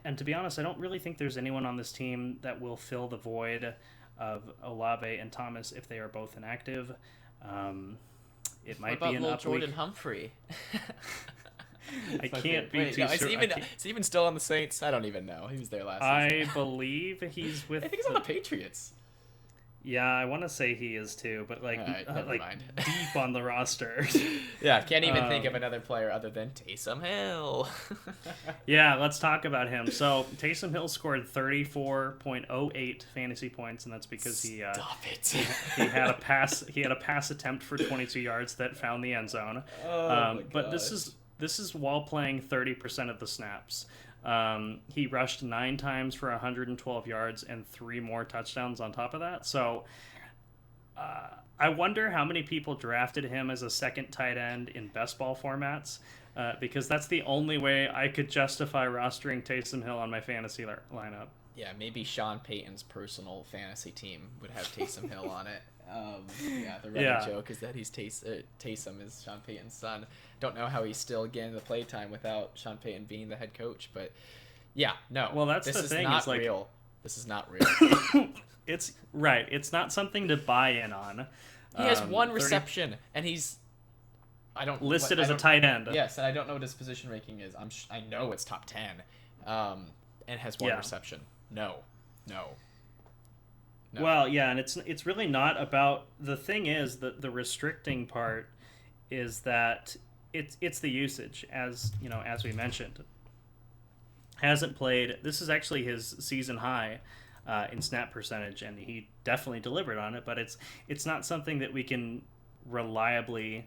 And to be honest, I don't really think there's anyone on this team that will fill the void of Olave and Thomas if they are both inactive. It might be an up Jordan Humphrey. I can't be too sure. Is he even still on the Saints? I don't even know. He was there last season. I believe he's with... I think he's on the Patriots. Yeah, I want to say he is too, but never mind. Deep on the roster. Yeah, can't even think of another player other than Taysom Hill. Yeah, let's talk about him. So Taysom Hill scored 34.08 fantasy points, and that's because he had a pass attempt for 22 yards that found the end zone. But this is while playing 30% of the snaps. He rushed 9 times for 112 yards and 3 more touchdowns on top of that. So I wonder how many people drafted him as a second tight end in best ball formats, because that's the only way I could justify rostering Taysom Hill on my fantasy lineup. Yeah, maybe Sean Payton's personal fantasy team would have Taysom Hill on it. The running joke is that Taysom is Sean Payton's son. Don't know how he's still getting the play time without Sean Payton being the head coach, but yeah, no. Well, that's the thing. Not real. This is not real. It's right. It's not something to buy in on. He has 1 reception, and he's listed as a tight end. Yes, and I don't know what his position ranking is. I know it's top 10, and has 1 reception. No. Well, yeah, and it's really not about... The thing is that the restricting part is that it's the usage, as we mentioned. Hasn't played... This is actually his season high in snap percentage, and he definitely delivered on it, but it's not something that we can reliably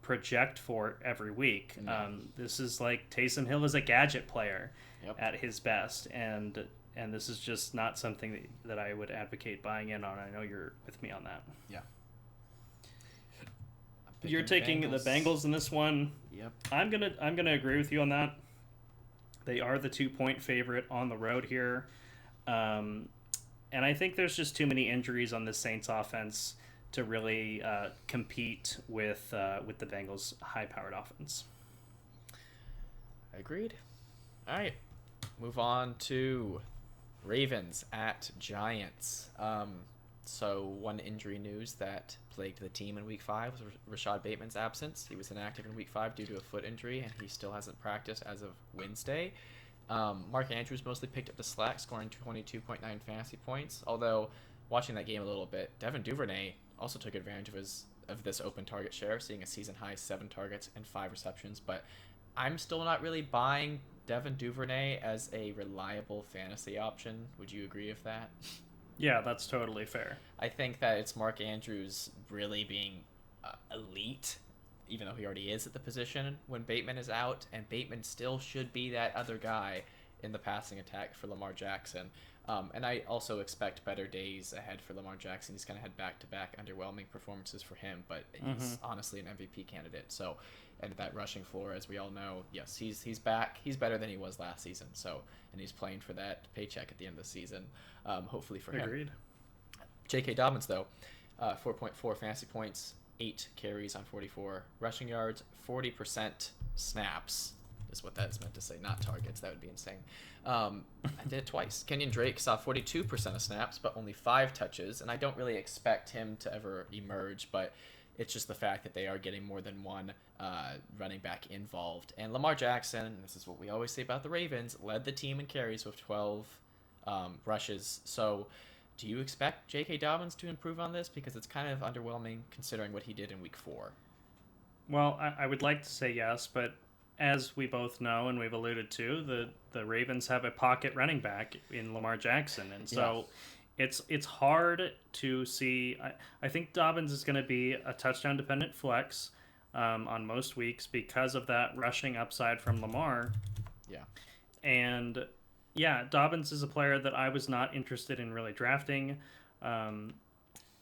project for every week. No. This is like Taysom Hill is a gadget player at his best, and this is just not something that I would advocate buying in on. I know you're with me on that. Yeah. You're taking the Bengals in this one. Yep. I'm gonna agree with you on that. They are the 2-point favorite on the road here, and I think there's just too many injuries on the Saints offense to really compete with the Bengals' high-powered offense. Agreed. All right, move on to Ravens at Giants. So one injury news that plagued the team in Week 5 was Rashad Bateman's absence. He was inactive in Week 5 due to a foot injury, and he still hasn't practiced as of Wednesday. Mark Andrews mostly picked up the slack, scoring 22.9 fantasy points. Although, watching that game a little bit, Devin Duvernay also took advantage of this open target share, seeing a season high 7 targets and 5 receptions. But I'm still not really buying Devin Duvernay as a reliable fantasy option. Would you agree with that? Yeah, that's totally fair. I think that it's Mark Andrews really being elite, even though he already is at the position when Bateman is out, and Bateman still should be that other guy in the passing attack for Lamar Jackson. And I also expect better days ahead for Lamar Jackson. He's going to head back-to-back underwhelming performances for him, but he's honestly an MVP candidate. So, and that rushing floor, as we all know, yes, he's back. He's better than he was last season. So, and he's playing for that paycheck at the end of the season, hopefully for him. Agreed. J.K. Dobbins, though, 4.4 fantasy points, 8 carries on 44 rushing yards, 40% snaps is what that is meant to say, not targets. That would be insane. I did it twice. Kenyon Drake saw 42% of snaps, but only 5 touches, and I don't really expect him to ever emerge, but it's just the fact that they are getting more than one running back involved. And Lamar Jackson, this is what we always say about the Ravens, led the team in carries with 12 rushes. So do you expect J.K. Dobbins to improve on this? Because it's kind of underwhelming considering what he did in week 4. Well, I would like to say yes, but as we both know and we've alluded to, the Ravens have a pocket running back in Lamar Jackson, and so it's hard to see. I think Dobbins is going to be a touchdown dependent flex on most weeks because of that rushing upside from Lamar. Yeah. And yeah, Dobbins is a player that I was not interested in really drafting.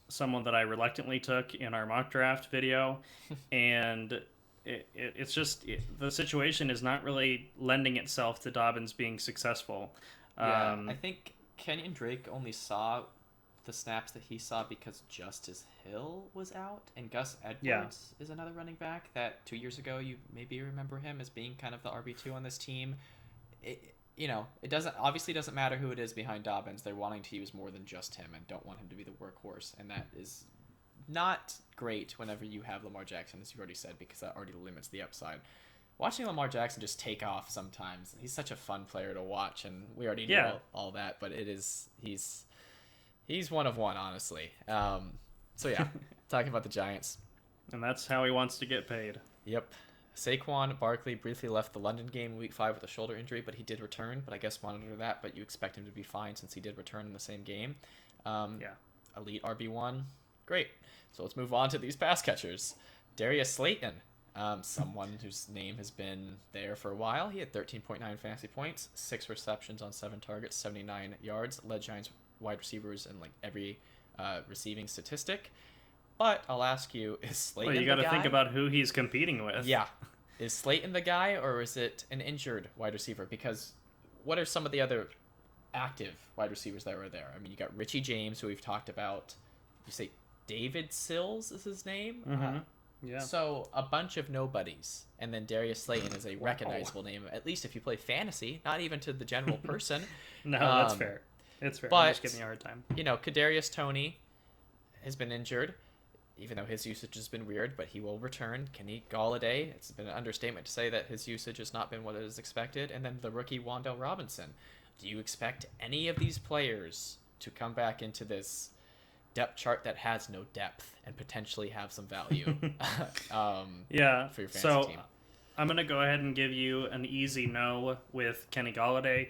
Someone that I reluctantly took in our mock draft video, and it's just the situation is not really lending itself to Dobbins being successful. Yeah, I think Kenyon Drake only saw the snaps that he saw because Justice Hill was out, and Gus Edwards is another running back that 2 years ago you maybe remember him as being kind of the RB2 on this team. It doesn't matter who it is behind Dobbins. They're wanting to use more than just him and don't want him to be the workhorse, and that is not great whenever you have Lamar Jackson, as you already said, because that already limits the upside. Watching Lamar Jackson just take off sometimes, he's such a fun player to watch, and we already know all that, but he's one of one, honestly. So yeah, talking about the Giants. And that's how he wants to get paid. Yep. Saquon Barkley briefly left the London game in week 5 with a shoulder injury, but he did return, but I guess monitor that, but you expect him to be fine since he did return in the same game. Elite RB1. Great. So let's move on to these pass catchers. Darius Slayton, someone whose name has been there for a while. He had 13.9 fantasy points, 6 receptions on 7 targets, 79 yards, led Giants wide receivers in like every receiving statistic. But I'll ask you, is Slayton the guy? Well, you got to think about who he's competing with. Yeah. Is Slayton the guy, or is it an injured wide receiver? Because what are some of the other active wide receivers that were there? I mean, you got Richie James, who we've talked about. You say David Sills is his name? Mm-hmm. Yeah. So a bunch of nobodies. And then Darius Slayton is a recognizable name, at least if you play fantasy, not even to the general person. No, that's fair. It's fair. But, I'm just giving you a hard time. Kadarius Toney has been injured, even though his usage has been weird, but he will return. Kenny Galladay, it's been an understatement to say that his usage has not been what is expected. And then the rookie Wan'Dale Robinson. Do you expect any of these players to come back into this depth chart that has no depth and potentially have some value for your fantasy team? I'm going to go ahead and give you an easy no with Kenny Galladay.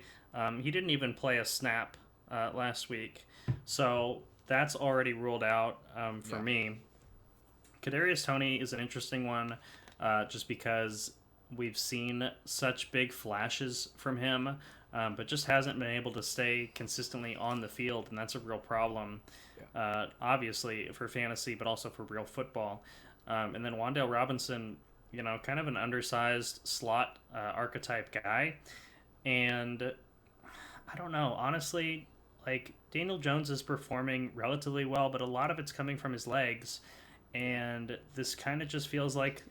He didn't even play a snap last week, so that's already ruled out for me. Kadarius Toney is an interesting one just because we've seen such big flashes from him, but just hasn't been able to stay consistently on the field, and that's a real problem, obviously, for fantasy, but also for real football. And then Wan'Dale Robinson, kind of an undersized slot archetype guy. And I don't know, honestly, like Daniel Jones is performing relatively well, but a lot of it's coming from his legs. And this kind of just feels like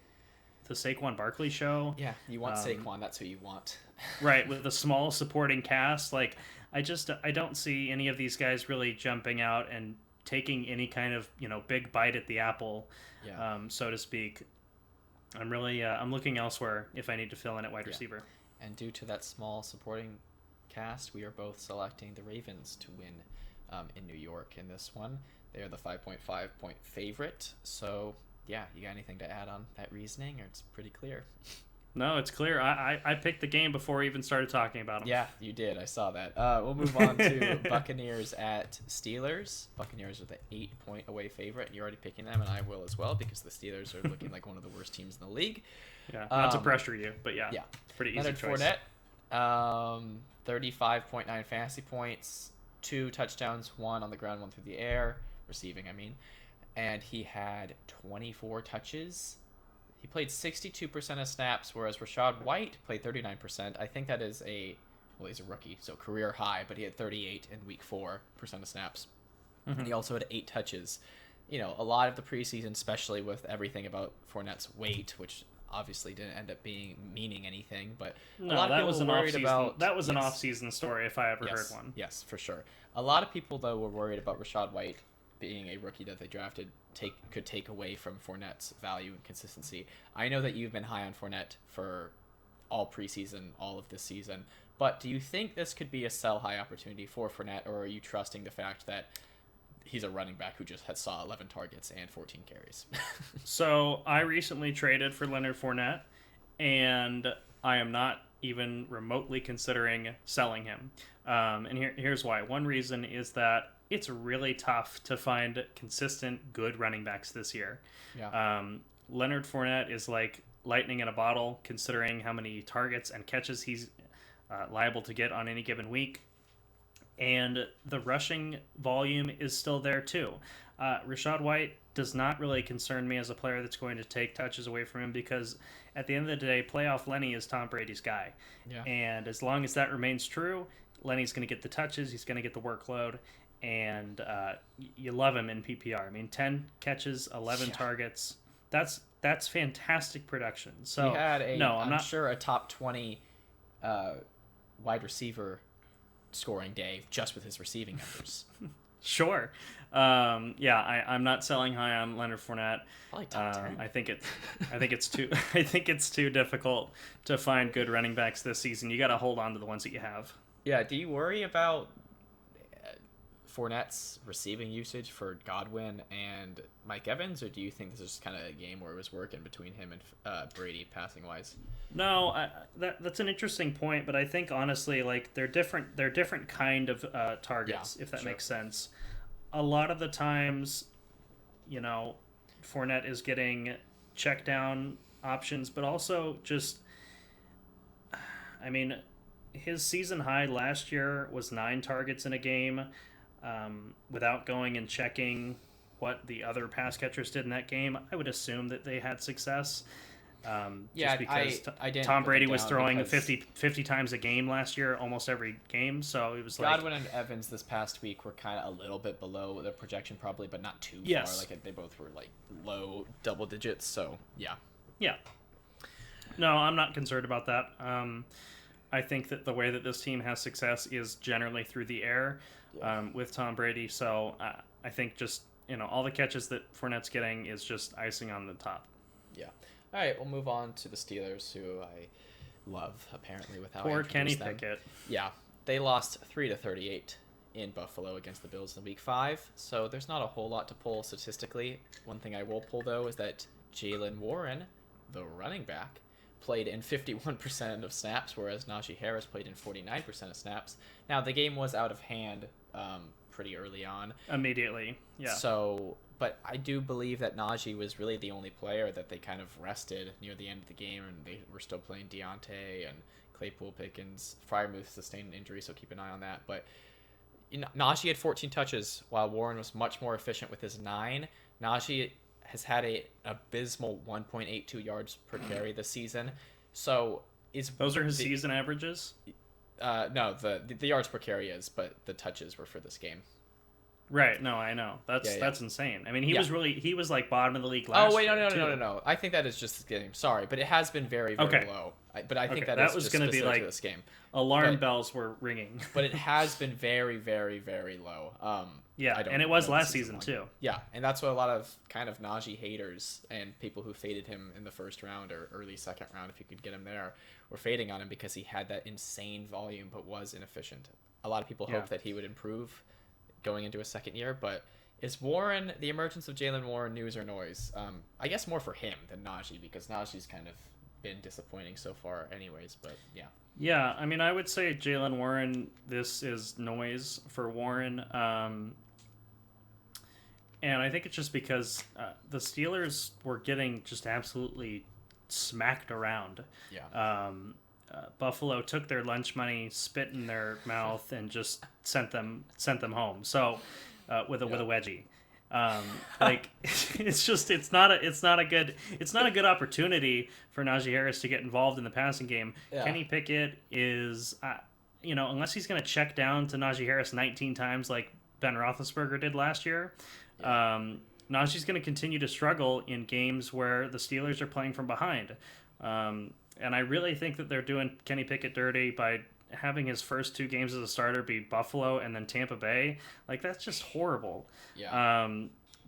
the Saquon Barkley show. Yeah, you want Saquon, that's who you want. Right, with a small supporting cast. Like, I don't see any of these guys really jumping out and taking any kind of, big bite at the apple, so to speak. I'm really I'm looking elsewhere if I need to fill in at wide receiver. And due to that small supporting cast, we are both selecting the Ravens to win in New York in this one. They are the 5.5 point favorite. So, yeah, you got anything to add on that reasoning, or it's pretty clear? No, it's clear. I picked the game before we even started talking about them. Yeah, you did. I saw that. We'll move on to Buccaneers at Steelers. Buccaneers are the 8 point away favorite. You're already picking them, and I will as well because the Steelers are looking like one of the worst teams in the league. Yeah, not to pressure you, but yeah, pretty easy Leonard choice. Fournette, 35.9 fantasy points, 2 touchdowns, 1 on the ground, 1 through the air, receiving, I mean. And he had 24 touches. He played 62% of snaps, whereas Rachaad White played 39%. I think that is he's a rookie, so career high, but he had 38 in week 4% of snaps. And he also had 8 touches. You know, a lot of the preseason, especially with everything about Fournette's weight, which obviously didn't end up meaning anything, but No, a lot of that people was an were worried off-season. about That was an yes. off-season story if I ever heard one. Yes, for sure. A lot of people though were worried about Rachaad White being a rookie that they drafted could take away from Fournette's value and consistency. I know that you've been high on Fournette for all preseason, all of this season, but do you think this could be a sell high opportunity for Fournette, or are you trusting the fact that he's a running back who just saw 11 targets and 14 carries? So I recently traded for Leonard Fournette, and I am not even remotely considering selling him. And here's why. One reason is that it's really tough to find consistent good running backs this year. Yeah. Leonard Fournette is like lightning in a bottle, considering how many targets and catches he's liable to get on any given week. And the rushing volume is still there too. Rachaad White does not really concern me as a player that's going to take touches away from him, because at the end of the day, playoff Lenny is Tom Brady's guy. Yeah. And as long as that remains true, Lenny's going to get the touches, he's going to get the workload, and you love him in PPR. I mean, 10 catches, 11 targets. That's fantastic production. So he had I'm not sure a top 20 wide receiver scoring day just with his receiving numbers. Sure. I'm not selling high on Leonard Fournette. Probably top 10. I think it's too difficult to find good running backs this season. You got to hold on to the ones that you have. Yeah, do you worry about Fournette's receiving usage for Godwin and Mike Evans, or do you think this is just kind of a game where it was working between him and Brady passing wise? No, that's an interesting point, but I think honestly, like they're different kind of targets, if that makes sense. A lot of the times, you know, Fournette is getting check down options, but also just, I mean, his season high last year was 9 targets in a game, without going and checking what the other pass catchers did in that game. I would assume that they had success. Just because I didn't Tom put Brady it was down throwing because 50 times a game last year, almost every game. So it was like Godwin and Evans this past week were kind of a little bit below their projection, probably, but not too far. Like they both were like low double digits. So yeah. No, I'm not concerned about that. I think that the way that this team has success is generally through the air, with Tom Brady. So I think just all the catches that Fournette's getting is just icing on the top. Yeah. All right, we'll move on to the Steelers, who I love, apparently, with how Poor I Kenny introduced them. Pickett. Yeah, they lost 3-38 in Buffalo against the Bills in Week 5, so there's not a whole lot to pull statistically. One thing I will pull, though, is that Jaylen Warren, the running back, played in 51% of snaps, whereas Najee Harris played in 49% of snaps. Now, the game was out of hand pretty early on. Immediately, yeah. So, but I do believe that Najee was really the only player that they kind of rested near the end of the game, and they were still playing Deontay and Claypool, Pickens. Freiermuth sustained an injury, so keep an eye on that. But Najee had 14 touches, while Warren was much more efficient with his 9. Najee has had an abysmal 1.82 yards per carry this season. So those are his season averages? No, the yards per carry is, but the touches were for this game. Right. No, I know. Yeah, yeah. That's insane. I mean, he Yeah. was like bottom of the league last Oh wait, no, year no, no, no, no, too. no. I think that is just this game. Sorry, but it has been very, very Okay. low. But I think Okay. that That is was just going to be specific to like this game. alarm But bells were ringing. but it has been very, very, very low. Yeah, I don't and it was know last the season season long. too. Yeah, and that's what a lot of kind of Najee haters and people who faded him in the first round or early second round, if you could get him there, were fading on him because he had that insane volume but was inefficient. A lot of people Yeah. hoped that he would improve going into a second year, but is Warren, the emergence of Jalen Warren, news or noise? I guess more for him than Najee, because Najee's kind of been disappointing so far anyways, but yeah. Yeah, I mean, I would say Jalen Warren. This is noise for Warren, and I think it's just because the Steelers were getting just absolutely smacked around. Yeah. Buffalo took their lunch money, spit in their mouth, and just sent them home. So with a wedgie. Like it's not a good opportunity for Najee Harris to get involved in the passing game. Yeah. Kenny Pickett is unless he's going to check down to Najee Harris 19 times like Ben Roethlisberger did last year. Najee's going to continue to struggle in games where the Steelers are playing from behind. And I really think that they're doing Kenny Pickett dirty by having his first two games as a starter be Buffalo and then Tampa Bay. Like, that's just horrible. Yeah.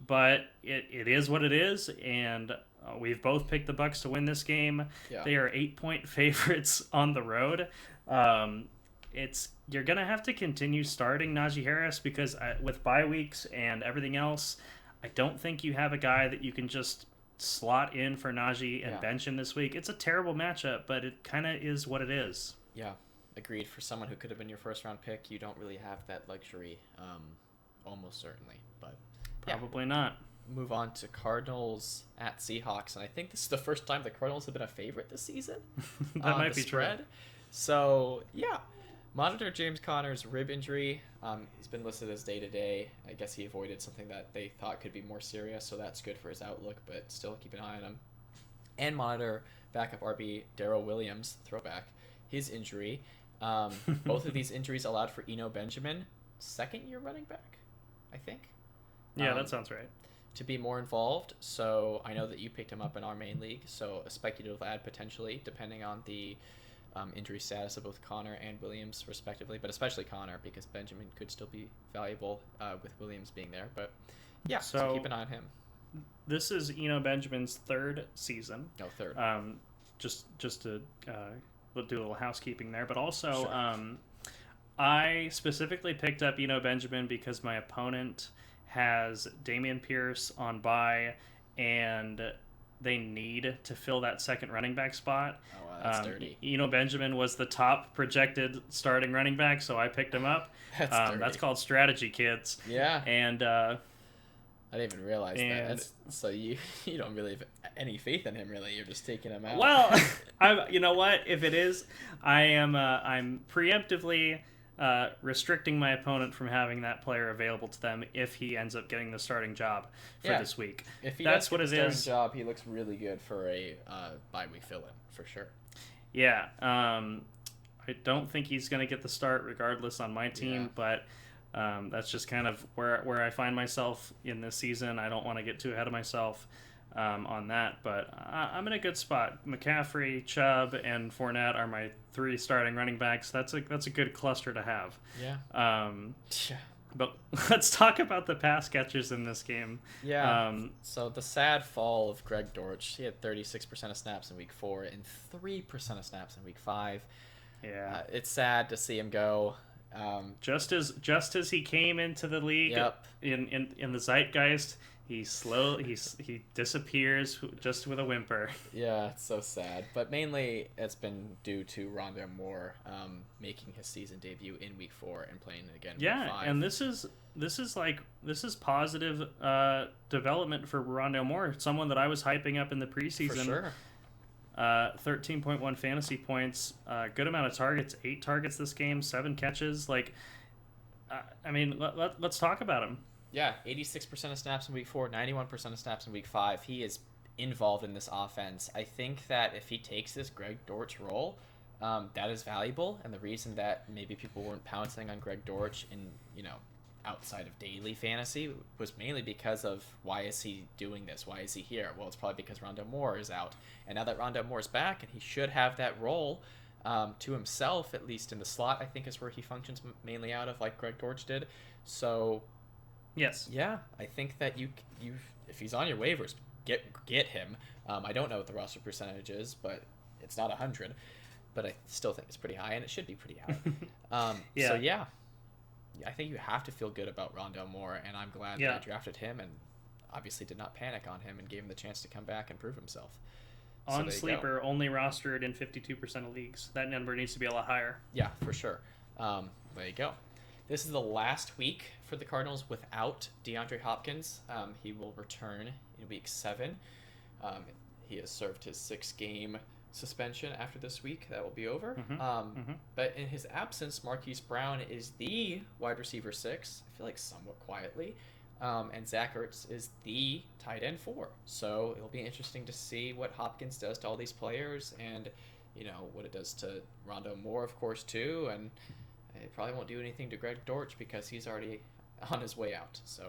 But it is what it is, and we've both picked the Bucks to win this game. Yeah. They are 8-point favorites on the road. You're gonna have to continue starting Najee Harris because with bye weeks and everything else, I don't think you have a guy that you can just slot in for Najee and bench him this week. It's a terrible matchup, but it kind of is what it is. Yeah, agreed. For someone who could have been your first round pick, you don't really have that luxury, almost certainly. But Probably not. move on to Cardinals at Seahawks, and I think this is the first time the Cardinals have been a favorite this season. That might the be true. spread. So yeah, monitor James Conner's rib injury. He's been listed as day-to-day. I guess he avoided something that they thought could be more serious, so that's good for his outlook, but still keep an eye on him. And monitor backup RB Darrell Williams, throwback, his injury. Both of these injuries allowed for Eno Benjamin, second-year running back, I think. Yeah, that sounds right. To be more involved, so I know that you picked him up in our main league, so a speculative add potentially, depending on the injury status of both Connor and Williams, respectively, but especially Connor, because Benjamin could still be valuable with Williams being there. But yeah, so keep an eye on him. This is Eno Benjamin's third season. No, third. Just to do a little housekeeping there, but also Sure. I specifically picked up Eno Benjamin because my opponent has Dameon Pierce on bye, and they need to fill that second running back spot. Oh, wow, that's dirty. Eno Benjamin was the top projected starting running back, so I picked him up. That's dirty. That's called strategy, kids. Yeah. And I didn't even realize that. So you don't really have any faith in him, really. You're just taking him out. well, you know what? If it is, I'm preemptively restricting my opponent from having that player available to them if he ends up getting the starting job for this week. If he That's does what get it the starting is. job, he looks really good for a bye week fill-in, for sure. Yeah. I don't think he's going to get the start regardless on my team, but that's just kind of where I find myself in this season. I don't want to get too ahead of myself on that, but I'm in a good spot. McCaffrey, Chubb, and Fournette are my three starting running backs. That's a good cluster to have. Yeah. But let's talk about the pass catchers in this game. Yeah. So the sad fall of Greg Dortch. He had 36% of snaps in week 4 and 3% of snaps in week 5. Yeah. It's sad to see him go. Just as he came into the league, in the zeitgeist, he disappears just with a whimper. Yeah, it's so sad. But mainly it's been due to Rondale Moore making his season debut in week 4 and playing it again in week 5. And this is positive development for Rondale Moore, someone that I was hyping up in the preseason. For sure. 13.1 fantasy points, good amount of targets, 8 targets this game, 7 catches. I mean, let's talk about him. Yeah, 86% of snaps in week 4, 91% of snaps in week 5. He is involved in this offense. I think that if he takes this Greg Dortch role, that is valuable. And the reason that maybe people weren't pouncing on Greg Dortch in, outside of daily fantasy was mainly because of why is he doing this? Why is he here? Well, it's probably because Rondale Moore is out. And now that Rondale Moore is back and he should have that role to himself, at least in the slot, I think is where he functions mainly out of, like Greg Dortch did. So, Yes. yeah, I think that you if he's on your waivers, get him. I don't know what the roster percentage is, but it's not 100. But I still think it's pretty high, and it should be pretty high. Yeah. So, yeah. I think you have to feel good about Rondale Moore, and I'm glad that I drafted him and obviously did not panic on him and gave him the chance to come back and prove himself. On Sleeper, only rostered in 52% of leagues. That number needs to be a lot higher. Yeah, for sure. There you go. This is the last week for the Cardinals without DeAndre Hopkins. He will return in week 7. He has served his 6-game suspension after this week. That will be over. But in his absence, Marquise Brown is the wide receiver 6. I feel like somewhat quietly. And Zach Ertz is the tight end 4. So it'll be interesting to see what Hopkins does to all these players and, what it does to Rondale Moore, of course, too. And it probably won't do anything to Greg Dortch because he's already on his way out. So,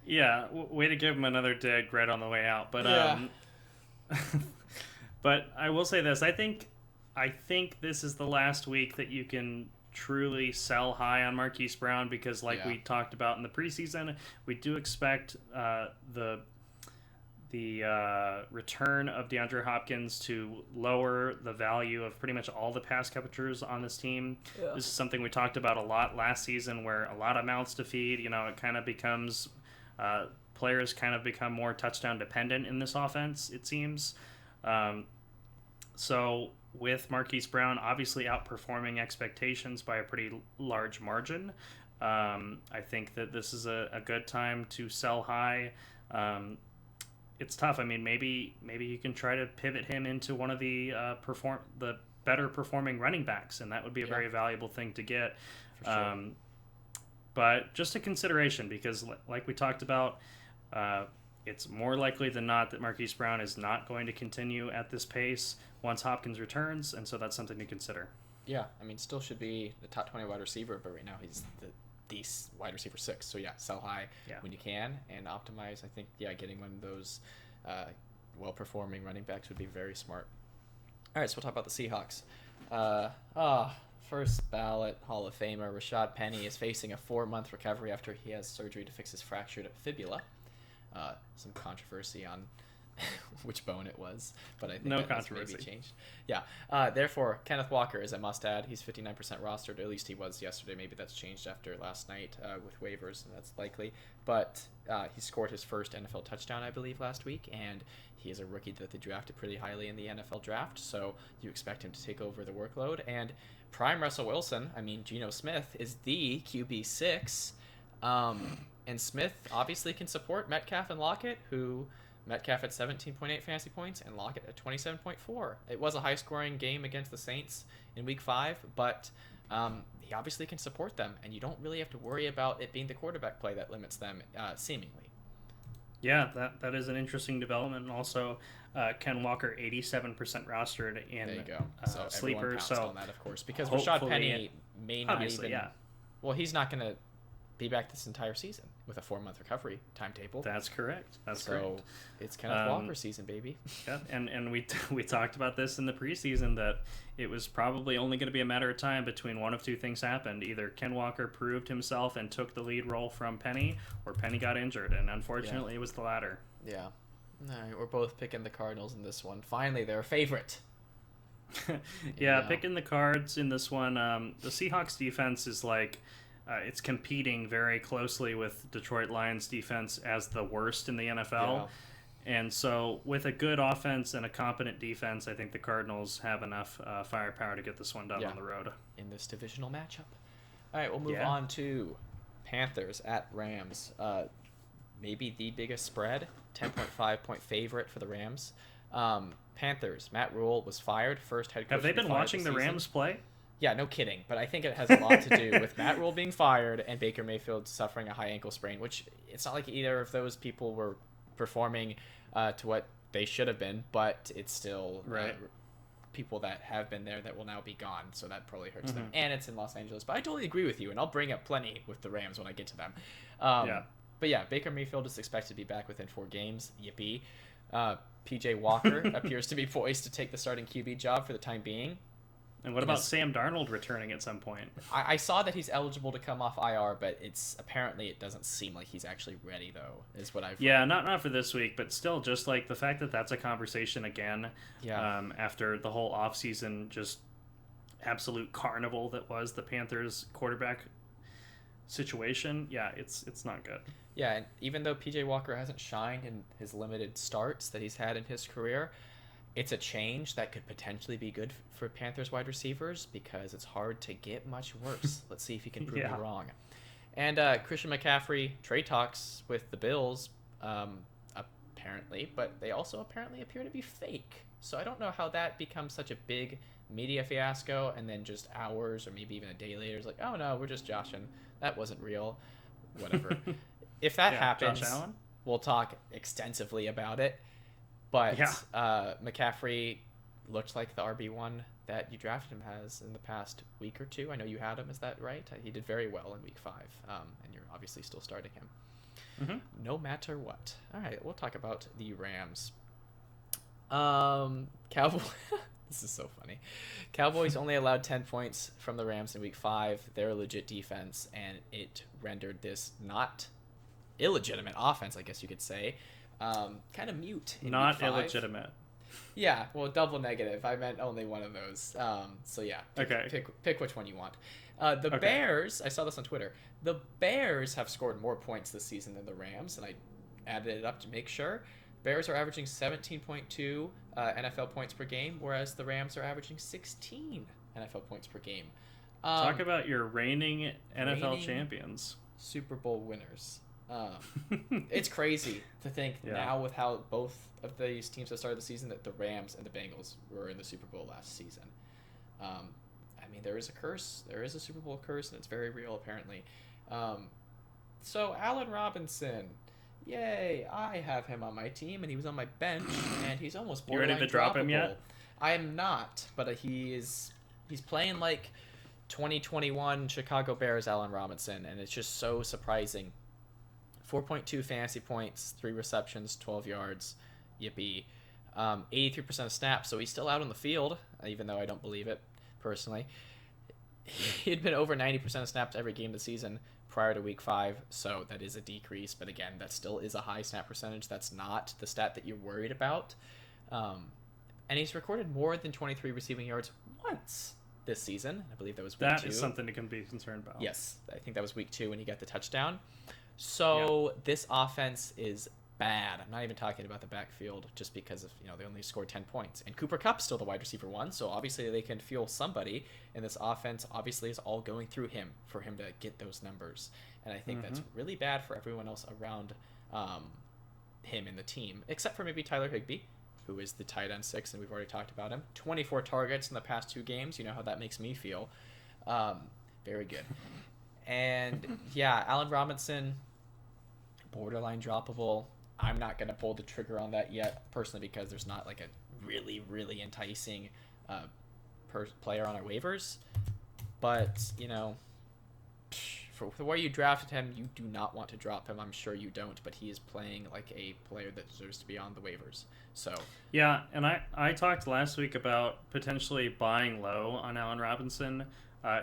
yeah, way to give him another dig right on the way out. But but I will say this: I think this is the last week that you can truly sell high on Marquise Brown because, like we talked about in the preseason, we do expect the return of DeAndre Hopkins to lower the value of pretty much all the pass catchers on this team. Yeah. This is something we talked about a lot last season, where a lot of mouths to feed. It kind of becomes players kind of become more touchdown dependent in this offense, it seems. So with Marquise Brown obviously outperforming expectations by a pretty large margin, I think that this is a good time to sell high. It's tough. I mean, maybe you can try to pivot him into one of the better performing running backs, and that would be a very valuable thing to get. For sure. But just a consideration, because like we talked about, it's more likely than not that Marquise Brown is not going to continue at this pace once Hopkins returns, and so that's something to consider. Yeah, I mean, still should be the top 20 wide receiver, but right now he's the wide receiver 6. So yeah, sell high when you can and optimize. I think getting one of those well-performing running backs would be very smart. All right, so we'll talk about the Seahawks. First ballot Hall of Famer Rashad Penny is facing a 4-month recovery after he has surgery to fix his fractured fibula. Some controversy on which bone it was, but I think that has maybe changed. Yeah. Therefore, Kenneth Walker is a must-add. He's 59% rostered. At least he was yesterday. Maybe that's changed after last night with waivers, and that's likely. But he scored his first NFL touchdown, I believe, last week, and he is a rookie that they drafted pretty highly in the NFL draft, so you expect him to take over the workload. And prime Russell Wilson, Geno Smith, is the QB6. And Smith obviously can support Metcalf and Lockett, who Metcalf at 17.8 fantasy points and Lockett at 27.4. It was a high-scoring game against the Saints in Week 5, but he obviously can support them, and you don't really have to worry about it being the quarterback play that limits them, seemingly. Yeah, that is an interesting development. And also, Ken Walker, 87% rostered in there you go. So Sleeper. So on that, of course, because Rashad Penny may not even. Yeah. Well, he's not going to be back this entire season with a 4-month recovery timetable. That's correct. Correct. So it's Kenneth Walker season, baby. Yeah, and we talked about this in the preseason that it was probably only going to be a matter of time between one of two things happened. Either Ken Walker proved himself and took the lead role from Penny, or Penny got injured, and unfortunately it was the latter. Yeah. All right, we're both picking the Cardinals in this one. Finally, they're a favorite. Picking the Cards in this one. The Seahawks defense is like... it's competing very closely with Detroit Lions defense as the worst in the NFL. Yeah. And so with a good offense and a competent defense, I think the Cardinals have enough firepower to get this one done on the road. In this divisional matchup. All right, we'll move on to Panthers at Rams. Maybe the biggest spread, 10.5 point favorite for the Rams. Panthers, Matt Rule was fired, first head coach. Have they been watching the Rams play? Yeah, no kidding. But I think it has a lot to do with Matt Rule being fired and Baker Mayfield suffering a high ankle sprain, which it's not like either of those people were performing to what they should have been, but it's still people that have been there that will now be gone, so that probably hurts them. Mhm. And it's in Los Angeles, but I totally agree with you, and I'll bring up plenty with the Rams when I get to them. Yeah. But yeah, Baker Mayfield is expected to be back within 4 games. Yippee. PJ Walker appears to be poised to take the starting QB job for the time being. And what about Sam Darnold returning at some point? I saw that he's eligible to come off IR, but it doesn't seem like he's actually ready, though, is what I've Yeah, not for this week, but still, just like the fact that that's a conversation again. Yeah. After the whole offseason just absolute carnival that was the Panthers quarterback situation. Yeah, it's not good. Yeah, and even though PJ Walker hasn't shined in his limited starts that he's had in his career, it's a change that could potentially be good for Panthers wide receivers because it's hard to get much worse. Let's see if he can prove me wrong. And Christian McCaffrey trade talks with the Bills, apparently, but they also apparently appear to be fake. So I don't know how that becomes such a big media fiasco, and then just hours or maybe even a day later, it's like, oh no, we're just joshing. That wasn't real. Whatever. If that happens, Josh Allen? We'll talk extensively about it. But McCaffrey looked like the RB1 that you drafted him as in the past week or two. I know you had him, is that right? He did very well in week 5, and you're obviously still starting him. Mm-hmm. No matter what. All right, we'll talk about the Rams. Cowboys. This is so funny. Cowboys only allowed 10 points from the Rams in week 5. They're a legit defense, and it rendered this not illegitimate offense, I guess you could say, kind of mute in not week 5. illegitimate. Yeah, well, double negative. I meant only one of those. So yeah, pick which one you want. The Bears, I saw this on Twitter. The Bears have scored more points this season than the Rams, and I added it up to make sure. Bears are averaging 17.2 NFL points per game, whereas the Rams are averaging 16 NFL points per game. Talk about your reigning NFL champions. Super Bowl winners. It's crazy to think now with how both of these teams have started the season that the Rams and the Bengals were in the Super Bowl last season. I mean, there is a curse. There is a Super Bowl curse, and it's very real, apparently. So Allen Robinson, yay! I have him on my team, and he was on my bench, and he's almost borderline. You ready to drop him yet? I am not, but he's playing like 2021 Chicago Bears Allen Robinson, and it's just so surprising. 4.2 fantasy points, 3 receptions, 12 yards. Yippee. 83% of snaps, so he's still out on the field, even though I don't believe it, personally. He had been over 90% of snaps every game this season prior to week 5, so that is a decrease, but again, that still is a high snap percentage. That's not the stat that you're worried about. And he's recorded more than 23 receiving yards once this season. I believe that was week 2. That is something to be concerned about. Yes, I think that was week 2 when he got the touchdown. So this offense is bad. I'm not even talking about the backfield just because of, they only scored 10 points. And Cooper Kupp's still the wide receiver 1, so obviously they can fuel somebody. And this offense obviously is all going through him for him to get those numbers. And I think that's really bad for everyone else around him in the team, except for maybe Tyler Higbee, who is the tight end 6, and we've already talked about him. 24 targets in the past 2 games. You know how that makes me feel. Very good. And yeah, Allen Robinson, borderline droppable. I'm not going to pull the trigger on that yet, personally, because there's not like a really, really enticing player on our waivers. But, for the way you drafted him, you do not want to drop him. I'm sure you don't, but he is playing like a player that deserves to be on the waivers. So yeah, and I talked last week about potentially buying low on Allen Robinson.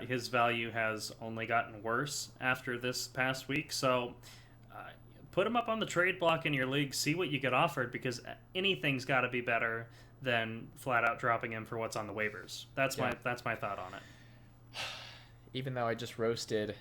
His value has only gotten worse after this past week, so put him up on the trade block in your league, see what you get offered, because anything's got to be better than flat out dropping him for what's on the waivers. That's my thought on it. Even though I just roasted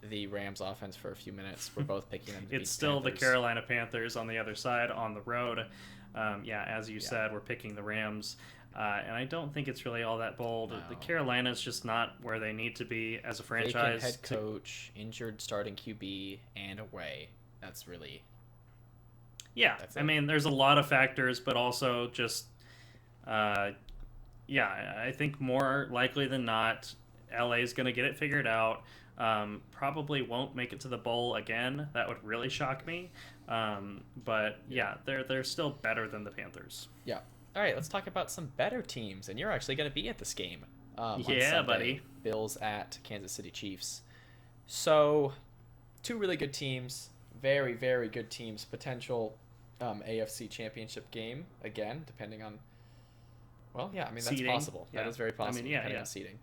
the Rams offense for a few minutes, we're both picking them to It's still Panthers. The Carolina Panthers on the other side on the road. As you said, we're picking the Rams. And I don't think it's really all that bold. No. The Carolina's just not where they need to be as a franchise. Vacant head coach, injured starting QB, and away. That's really... Yeah, I mean, there's a lot of factors, but also just... I think more likely than not, LA's going to get it figured out. Probably won't make it to the bowl again. That would really shock me. But they're still better than the Panthers. Yeah. All right, let's talk about some better teams, and you're actually going to be at this game on Yeah, Sunday. buddy. Bills at Kansas City Chiefs. So, two really good teams, very, very good teams. Potential AFC Championship game again, depending on. Well, yeah, I mean that's Seeding. possible. Yeah. That is very possible, Yeah, depending yeah. on seeding.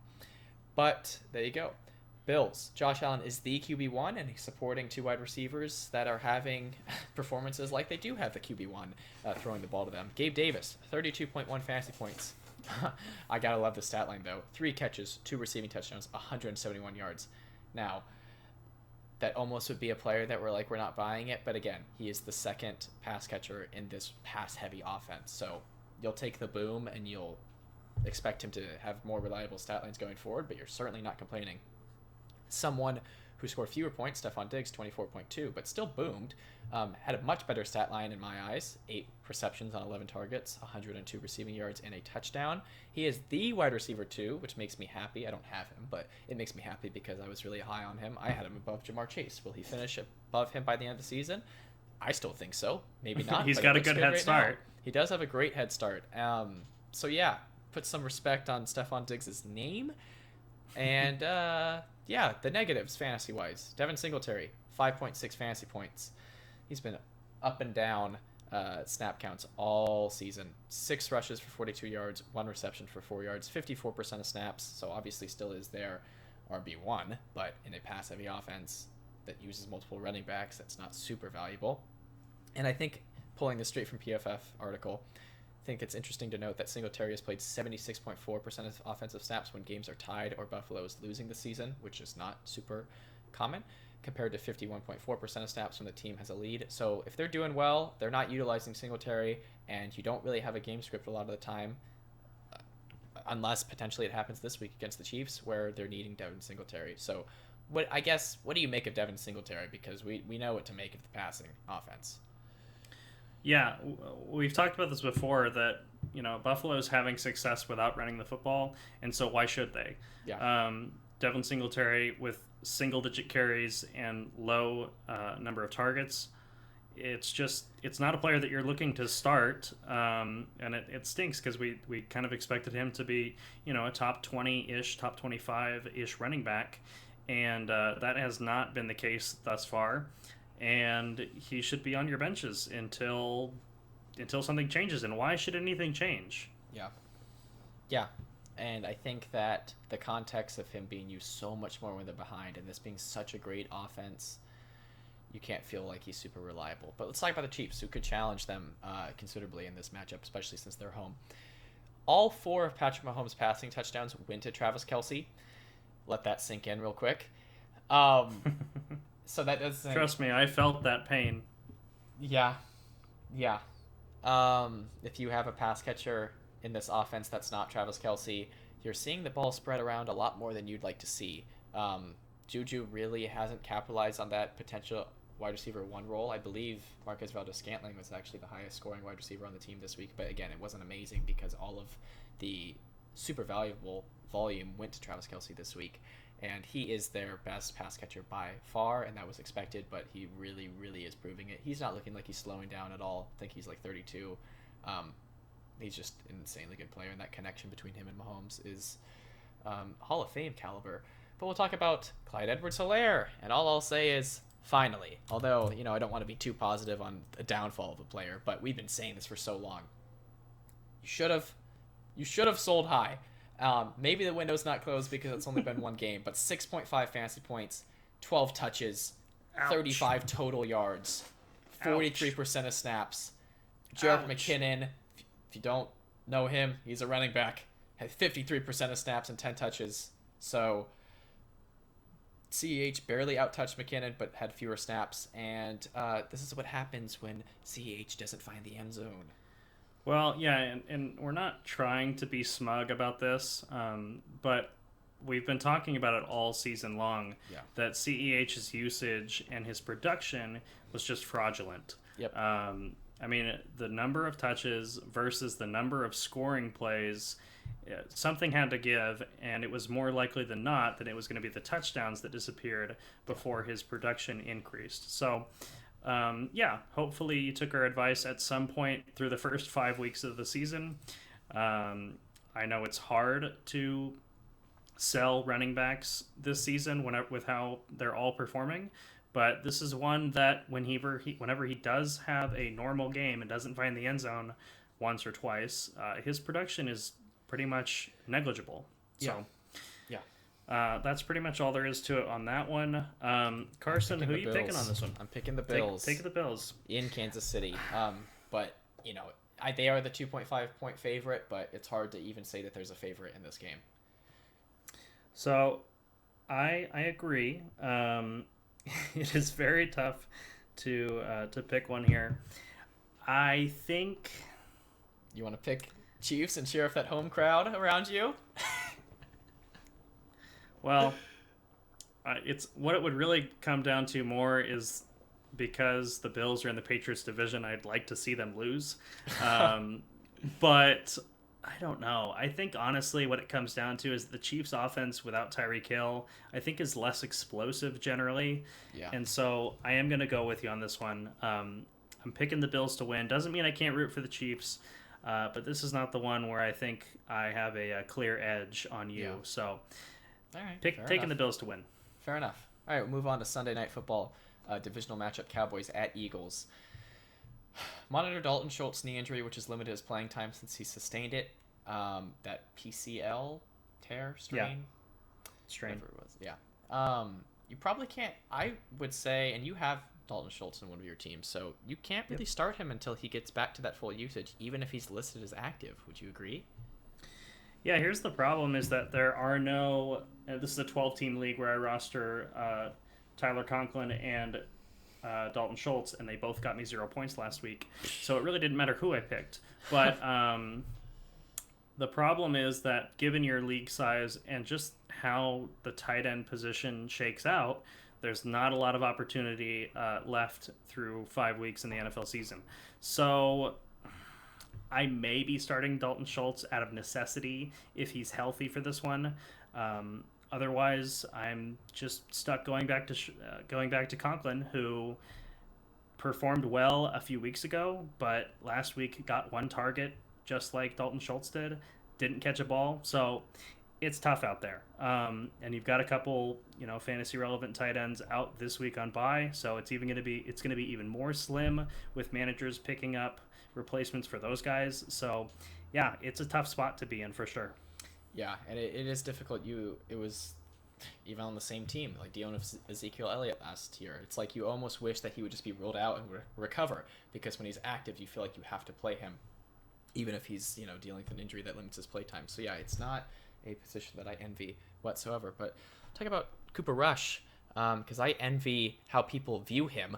But there you go. Bills. Josh Allen is the QB1, and he's supporting two wide receivers that are having performances like they do have the QB1 throwing the ball to them. Gabe Davis, 32.1 fantasy points. I gotta love the stat line though. 3 catches, 2 receiving touchdowns, 171 yards. Now, that almost would be a player that we're not buying it, but again, he is the second pass catcher in this pass-heavy offense. So you'll take the boom and you'll expect him to have more reliable stat lines going forward, but you're certainly not complaining. Someone who scored fewer points, Stephon Diggs, 24.2, but still boomed, had a much better stat line in my eyes. 8 receptions on 11 targets, 102 receiving yards, and a touchdown. He is the wide receiver 2, which makes me happy. I don't have him, but it makes me happy because I was really high on him. I had him above Jamar Chase. Will he finish above him by the end of the season? I still think so. Maybe not. He's but got it a looks good head right start. now. He does have a great head start. So yeah, put some respect on Stephon Diggs' name. And yeah, the negatives fantasy wise. Devin Singletary, 5.6 fantasy points. He's been up and down snap counts all season. 6 rushes for 42 yards, 1 reception for 4 yards, 54% of snaps. So obviously still is their RB1, but in a pass heavy offense that uses multiple running backs, that's not super valuable. And I think, pulling this straight from PFF article, I think it's interesting to note that Singletary has played 76.4% of offensive snaps when games are tied or Buffalo is losing this season, which is not super common, compared to 51.4% of snaps when the team has a lead. So if they're doing well, they're not utilizing Singletary, and you don't really have a game script a lot of the time, unless potentially it happens this week against the Chiefs where they're needing Devin Singletary. So what do you make of Devin Singletary? Because we know what to make of the passing offense. Yeah, we've talked about this before that, Buffalo's having success without running the football, and so why should they? Yeah. Devin Singletary with single-digit carries and low number of targets, it's not a player that you're looking to start, and it stinks because we kind of expected him to be, a top 20-ish, top 25-ish running back, and that has not been the case thus far. And he should be on your benches until something changes. And why should anything change? Yeah. And I think that the context of him being used so much more when they're behind and this being such a great offense, you can't feel like he's super reliable. But let's talk about the Chiefs, who could challenge them considerably in this matchup, especially since they're home. All 4 of Patrick Mahomes' passing touchdowns went to Travis Kelce. Let that sink in real quick. So that does. Trust me, I felt that pain. Yeah. If you have a pass catcher in this offense that's not Travis Kelce, you're seeing the ball spread around a lot more than you'd like to see. Juju really hasn't capitalized on that potential wide receiver 1 role. I believe Marquez Valdes-Scantling was actually the highest scoring wide receiver on the team this week, but again, it wasn't amazing because all of the super valuable volume went to Travis Kelce this week. And he is their best pass catcher by far, and that was expected, but he really, really is proving it. He's not looking like he's slowing down at all. I think he's like 32. He's just an insanely good player, and that connection between him and Mahomes is Hall of Fame caliber. But we'll talk about Clyde Edwards-Helaire, and all I'll say is, finally. Although, I don't want to be too positive on the downfall of a player, but we've been saying this for so long. You should have sold high. Maybe the window's not closed because it's only been 1 game, but 6.5 fantasy points, 12 touches, Ouch. 35 total yards, 43% of snaps. Jerick McKinnon, if you don't know him, he's a running back, had 53% of snaps and 10 touches. So CEH barely outtouched McKinnon, but had fewer snaps. And this is what happens when CEH doesn't find the end zone. Well, yeah, and we're not trying to be smug about this, but we've been talking about it all season long, that CEH's usage and his production was just fraudulent. Yep. I mean, the number of touches versus the number of scoring plays, something had to give, and it was more likely than not that it was going to be the touchdowns that disappeared before his production increased. So yeah, hopefully you took our advice at some point through the first 5 weeks of the season. I know it's hard to sell running backs this season with how they're all performing, but this is one that whenever he does have a normal game and doesn't find the end zone once or twice, his production is pretty much negligible. So. Yeah. That's pretty much all there is to it on that one. Carson, who are you picking on this one? I'm picking the Bills. Take the Bills. In Kansas City. But, you know, they are the 2.5-point favorite, but it's hard to even say that there's a favorite in this game. So, I agree. It is very tough to pick one here. I think... You want to pick Chiefs and cheer up that home crowd around you? Well, it's what it would really come down to more is because the Bills are in the Patriots division, I'd like to see them lose. But I don't know. I think honestly what it comes down to is the Chiefs offense without Tyreek Hill, I think is less explosive generally. Yeah. And so I am going to go with you on this one. I'm picking the Bills to win. Doesn't mean I can't root for the Chiefs. But this is not the one where I think I have a clear edge on you. Yeah. So All right, taking the Bills to win. Fair enough. All right, we'll move on to Sunday Night Football, divisional matchup: Cowboys at Eagles. Monitor Dalton Schultz knee injury, which has limited his playing time since he sustained it. That PCL tear strain. Strain. Whatever it was. Yeah. You probably can't. I would say, and you have Dalton Schultz in one of your teams, so you can't really start him until he gets back to that full usage, even if he's listed as active. Would you agree? Yeah, here's the problem is that there are no... this is a 12-team league where I roster Tyler Conklin and Dalton Schultz, and they both got me 0 points last week. So it really didn't matter who I picked. But the problem is that given your league size and just how the tight end position shakes out, there's not a lot of opportunity left through 5 weeks in the NFL season. So... I may be starting Dalton Schultz out of necessity if he's healthy for this one. Otherwise, I'm just stuck going back to Conklin, who performed well a few weeks ago, but last week got one target, just like Dalton Schultz did. Didn't catch a ball, so it's tough out there. And you've got a couple, fantasy relevant tight ends out this week on bye, so it's going to be even more slim with managers picking up replacements for those guys. So yeah, it's a tough spot to be in for sure. Yeah, and it is difficult. It was even on the same team, like Dion of Ezekiel Elliott last year. It's like you almost wish that he would just be ruled out and recover, because when he's active, you feel like you have to play him, even if he's dealing with an injury that limits his play time. So yeah, it's not a position that I envy whatsoever. But talk about Cooper Rush, because I envy how people view him.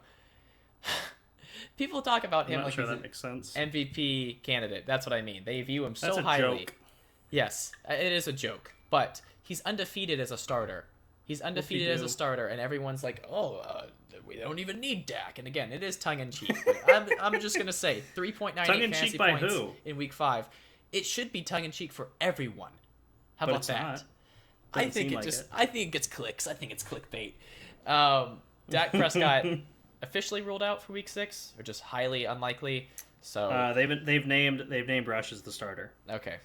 People talk about him like sure he's that makes sense. MVP candidate. That's what I mean. They view him That's so a highly. joke. Yes, it is a joke. But he's undefeated as a starter. He's undefeated as a starter, and everyone's like, we don't even need Dak. And again, it is tongue-in-cheek. I'm just going to say 3.98 fantasy by points who? in Week 5. It should be tongue-in-cheek for everyone. How But about it's that? not. I Doesn't think seem it like just. it. I think it gets clicks. I think it's clickbait. Dak Prescott officially ruled out for Week 6, or just highly unlikely. So they've named Rush as the starter okay.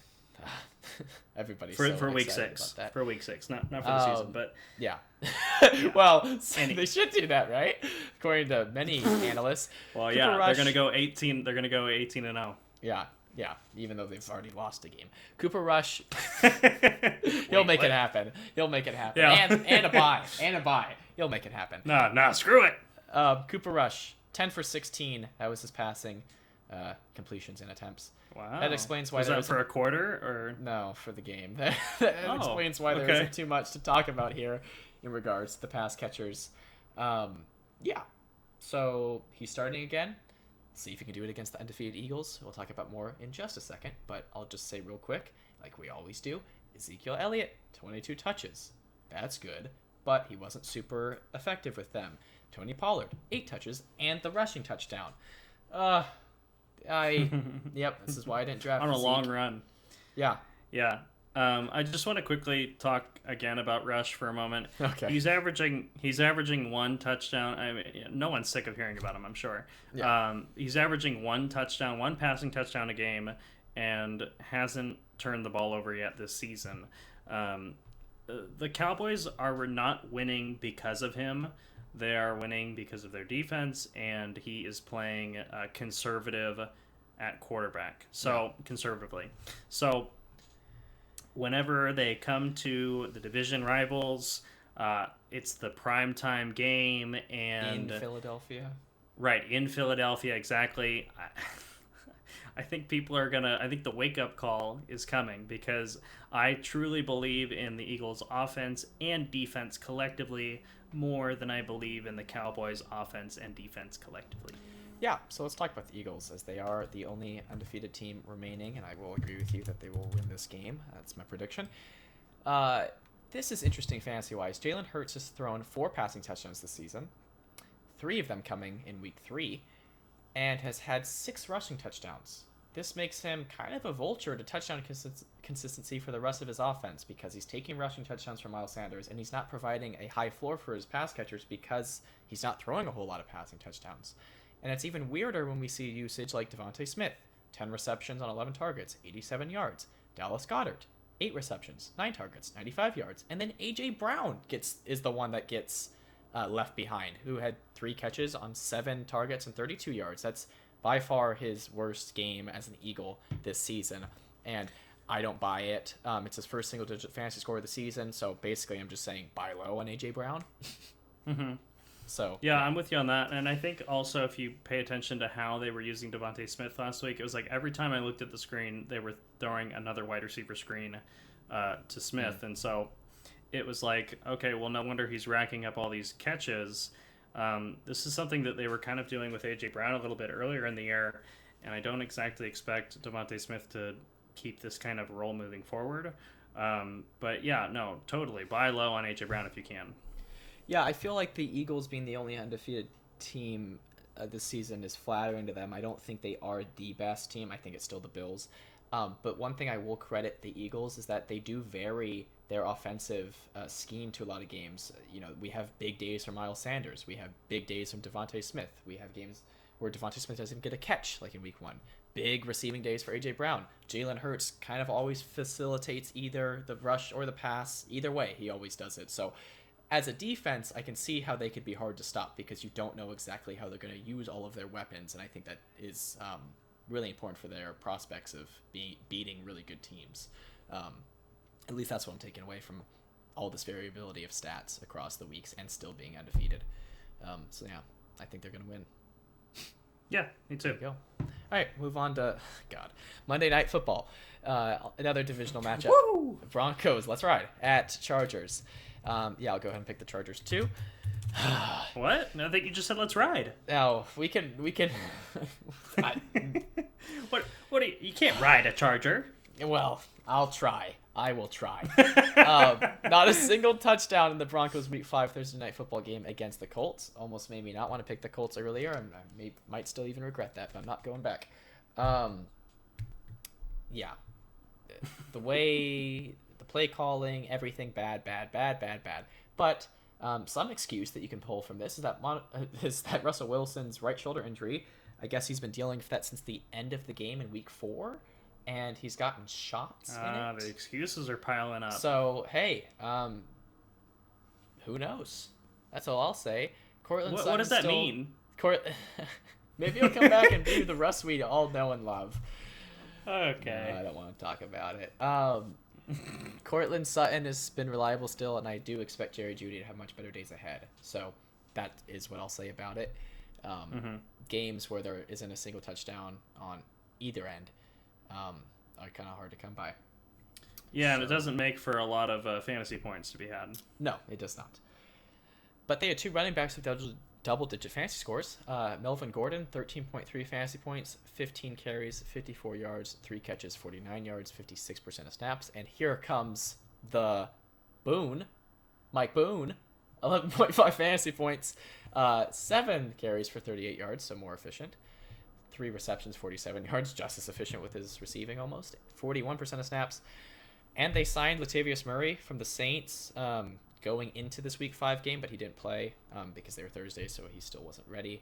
Everybody's for Week excited 6. about that. For Week 6, not for the season, but Yeah. Well, they should do that, right? According to many analysts. well, Cooper yeah, Rush, they're gonna go 18. They're gonna go 18-0. Yeah. Even though they've already lost a game. Cooper Rush, He'll make it happen. He'll make it happen. Yeah. And a bye. He'll make it happen. Nah, screw it. Cooper Rush, 10 for 16. That was his passing completions and attempts. Wow. That explains why was there that was for a quarter or No, for the game. That explains why there okay. isn't too much to talk about here in regards to the pass catchers. Yeah. So he's starting again. See if he can do it against the undefeated Eagles. We'll talk about more in just a second, but I'll just say real quick, like we always do, Ezekiel Elliott, 22 touches. That's good, but he wasn't super effective with them. Tony Pollard, 8 touches and the rushing touchdown. Yep, this is why I didn't draft on a Zeke. long run. Yeah. Yeah. I just want to quickly talk again about Rush for a moment. Okay. He's averaging one touchdown. I mean, no one's sick of hearing about him, I'm sure. Yeah. He's averaging one touchdown, one passing touchdown a game, and hasn't turned the ball over yet this season. Um, the Cowboys are not winning because of him. They are winning because of their defense, and he is playing conservative at quarterback. So conservatively. So whenever they come to the division rivals, it's the primetime game, and In Philadelphia. right in Philadelphia, exactly. I think I think the wake up call is coming, because I truly believe in the Eagles' offense and defense collectively more than I believe in the Cowboys' offense and defense collectively. Yeah, so let's talk about the Eagles, as they are the only undefeated team remaining, and I will agree with you that they will win this game. That's my prediction. This is interesting fantasy-wise. Jalen Hurts has thrown 4 passing touchdowns this season, 3 of them coming in Week 3, and has had 6 rushing touchdowns. This makes him kind of a vulture to touchdown consistency for the rest of his offense, because he's taking rushing touchdowns from Miles Sanders, and he's not providing a high floor for his pass catchers because he's not throwing a whole lot of passing touchdowns. And it's even weirder when we see usage like Devontae Smith, 10 receptions on 11 targets, 87 yards. Dallas Goedert, 8 receptions, 9 targets, 95 yards. And then A.J. Brown is the one that gets left behind, who had 3 catches on 7 targets and 32 yards. That's by far his worst game as an Eagle this season. And I don't buy it. It's his first single-digit fantasy score of the season, so basically I'm just saying buy low on A.J. Brown. Mm-hmm. So yeah, I'm with you on that. And I think also, if you pay attention to how they were using Devontae Smith last week, it was like every time I looked at the screen, they were throwing another wide receiver screen to Smith. And so it was like, okay, well, no wonder he's racking up all these catches. This is something that they were kind of doing with A.J. Brown a little bit earlier in the year, and I don't exactly expect Devontae Smith to keep this kind of role moving forward. But yeah, no, totally. Buy low on A.J. Brown if you can. yeah, I feel like the Eagles being the only undefeated team this season is flattering to them. I don't think they are the best team. I think it's still the Bills. But one thing I will credit the Eagles is that they do vary their offensive scheme to a lot of games. You know, we have big days from Miles Sanders. We have big days from Devontae Smith. We have games where Devontae Smith doesn't get a catch, like in Week 1. Big receiving days for A.J. Brown. Jalen Hurts kind of always facilitates either the rush or the pass. Either way, he always does it. So as a defense, I can see how they could be hard to stop, because you don't know exactly how they're going to use all of their weapons, and I think that is really important for their prospects of beating really good teams. At least that's what I'm taking away from all this variability of stats across the weeks and still being undefeated. So yeah, I think they're going to win. Yeah, me too. There you go. All right, move on to Monday Night Football. Another divisional matchup. Woo! Broncos, let's ride, at Chargers. Yeah, I'll go ahead and pick the Chargers too. What? No, I think you just said let's ride. Now we can. What? You can't ride a Charger. Well, I'll try. I will try. Not a single touchdown in the Broncos Week 5 Thursday Night Football game against the Colts. Almost made me not want to pick the Colts earlier, and I might still even regret that, but I'm not going back. Yeah. The way, the play calling, everything bad. But some excuse that you can pull from this is that Russell Wilson's right shoulder injury. I guess he's been dealing with that since the end of the game in Week 4. And he's gotten shots in it. The excuses are piling up. So, hey, who knows? That's all I'll say. Cortland What does that mean? Maybe he'll come back and be the Russ we all know and love. Okay. No, I don't want to talk about it. Cortland Sutton has been reliable still, and I do expect Jerry Jeudy to have much better days ahead. So that is what I'll say about it. Games where there isn't a single touchdown on either end are kind of hard to come by. Yeah, and it doesn't make for a lot of fantasy points to be had. No, it does not. But they had 2 running backs with double-digit fantasy scores. Melvin Gordon, 13.3 fantasy points, 15 carries, 54 yards, 3 catches, 49 yards, 56% of snaps. And here comes the Boone, Mike Boone, 11.5 fantasy points, 7 carries for 38 yards, so more efficient. 3 receptions, 47 yards, just as efficient with his receiving almost. 41% of snaps. And they signed Latavius Murray from the Saints going into this Week 5 game, but he didn't play because they were Thursday, so he still wasn't ready.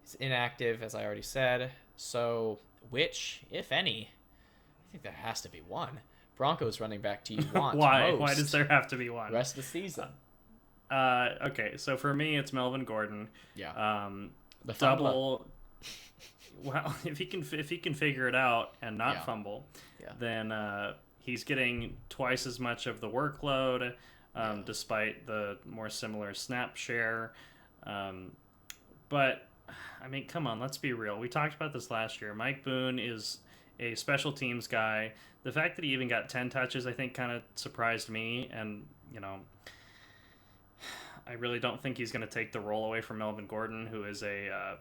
He's inactive, as I already said. So, which, if any, I think there has to be one. Broncos running back do you want Why? most Why does there have to be one? rest of the season? Okay, so for me, it's Melvin Gordon. Yeah. The Double. Well, if he can figure it out and not fumble, then he's getting twice as much of the workload, despite the more similar snap share. But I mean, come on, let's be real. We talked about this last year. Mike Boone is a special teams guy. The fact that he even got 10 touches, I think, kind of surprised me. And, you know, I really don't think he's going to take the role away from Melvin Gordon, who is a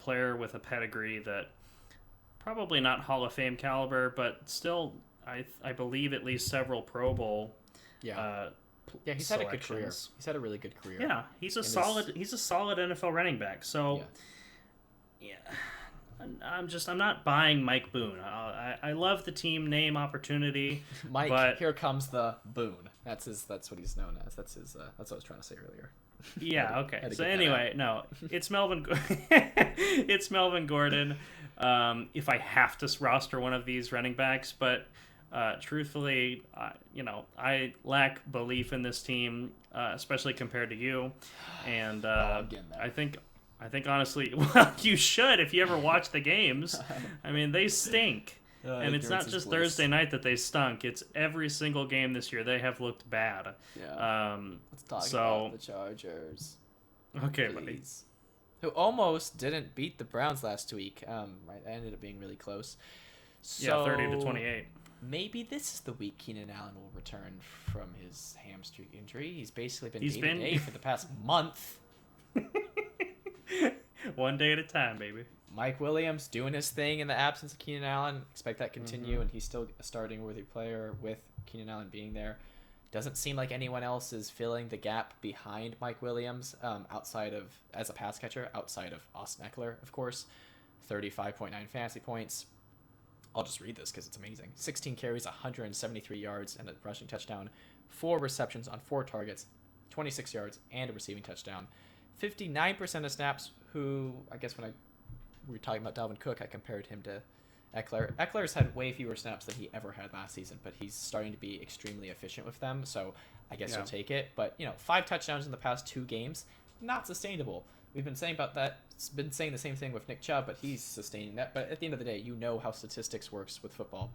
player with a pedigree that probably not Hall of Fame caliber, but still, I believe at least several Pro Bowl. Yeah, he's had a good career. He's had a really good career. Yeah, he's a solid NFL running back. So, I'm not buying Mike Boone. I love the team name opportunity. Mike, but here comes the Boone. That's what he's known as. That's what I was trying to say earlier. Yeah. Okay. So anyway, no, it's Melvin. It's Melvin Gordon. If I have to roster one of these running backs, but truthfully, I lack belief in this team, especially compared to you. And I think honestly, well, you should if you ever watch the games. I mean, they stink. And it's not just Thursday night that they stunk. It's every single game this year. They have looked bad. Yeah. Let's talk about the Chargers. Okay, please. buddy. Who almost didn't beat the Browns last week. Right, that ended up being really close. So 30-28. Maybe this is the week Keenan Allen will return from his hamstring injury. He's basically been day-to-day for the past month. One day at a time, baby. Mike Williams doing his thing in the absence of Keenan Allen. Expect that to continue, and he's still a starting worthy player with Keenan Allen being there. Doesn't seem like anyone else is filling the gap behind Mike Williams as a pass catcher, outside of Austin Eckler, of course. 35.9 fantasy points. I'll just read this because it's amazing. 16 carries, 173 yards, and a rushing touchdown. 4 receptions on 4 targets, 26 yards, and a receiving touchdown. 59% of snaps, who, I guess when we were talking about Dalvin Cook, I compared him to Eckler. Eckler's had way fewer snaps than he ever had last season, but he's starting to be extremely efficient with them, so I guess you'll take it. But, 5 touchdowns in the past 2 games, not sustainable. We've been saying about that. It's been saying the same thing with Nick Chubb, but he's sustaining that. But at the end of the day, you know how statistics works with football.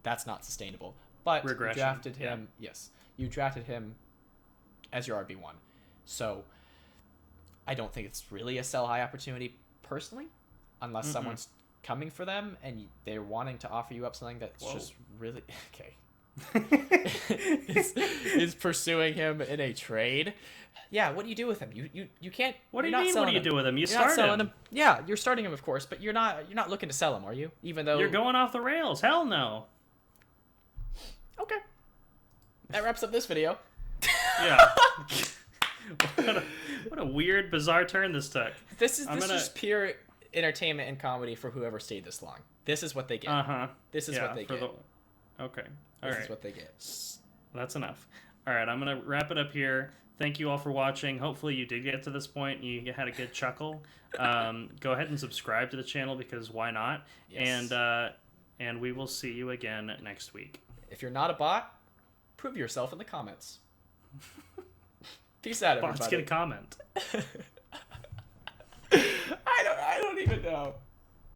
That's not sustainable. But regression. You drafted him. Yeah. Yes, you drafted him as your RB1. So I don't think it's really a sell high opportunity personally, unless someone's coming for them and they're wanting to offer you up something that's just really okay. is pursuing him in a trade. Yeah, what do you do with him? You can't. What do you mean? What do you do with him? You start him. Yeah, you're starting him, of course, but you're not looking to sell him, are you? Even though you're going off the rails. Hell no. Okay. That wraps up this video. Yeah. What a weird, bizarre turn this took. This is just pure entertainment and comedy for whoever stayed this long. This is what they get. This is what they get. Okay. This is what they get. That's enough. All right, I'm going to wrap it up here. Thank you all for watching. Hopefully you did get to this point. You had a good chuckle. Go ahead and subscribe to the channel because why not? Yes. And we will see you again next week. If you're not a bot, prove yourself in the comments. Peace out, everybody. Bots get a comment. I don't even know.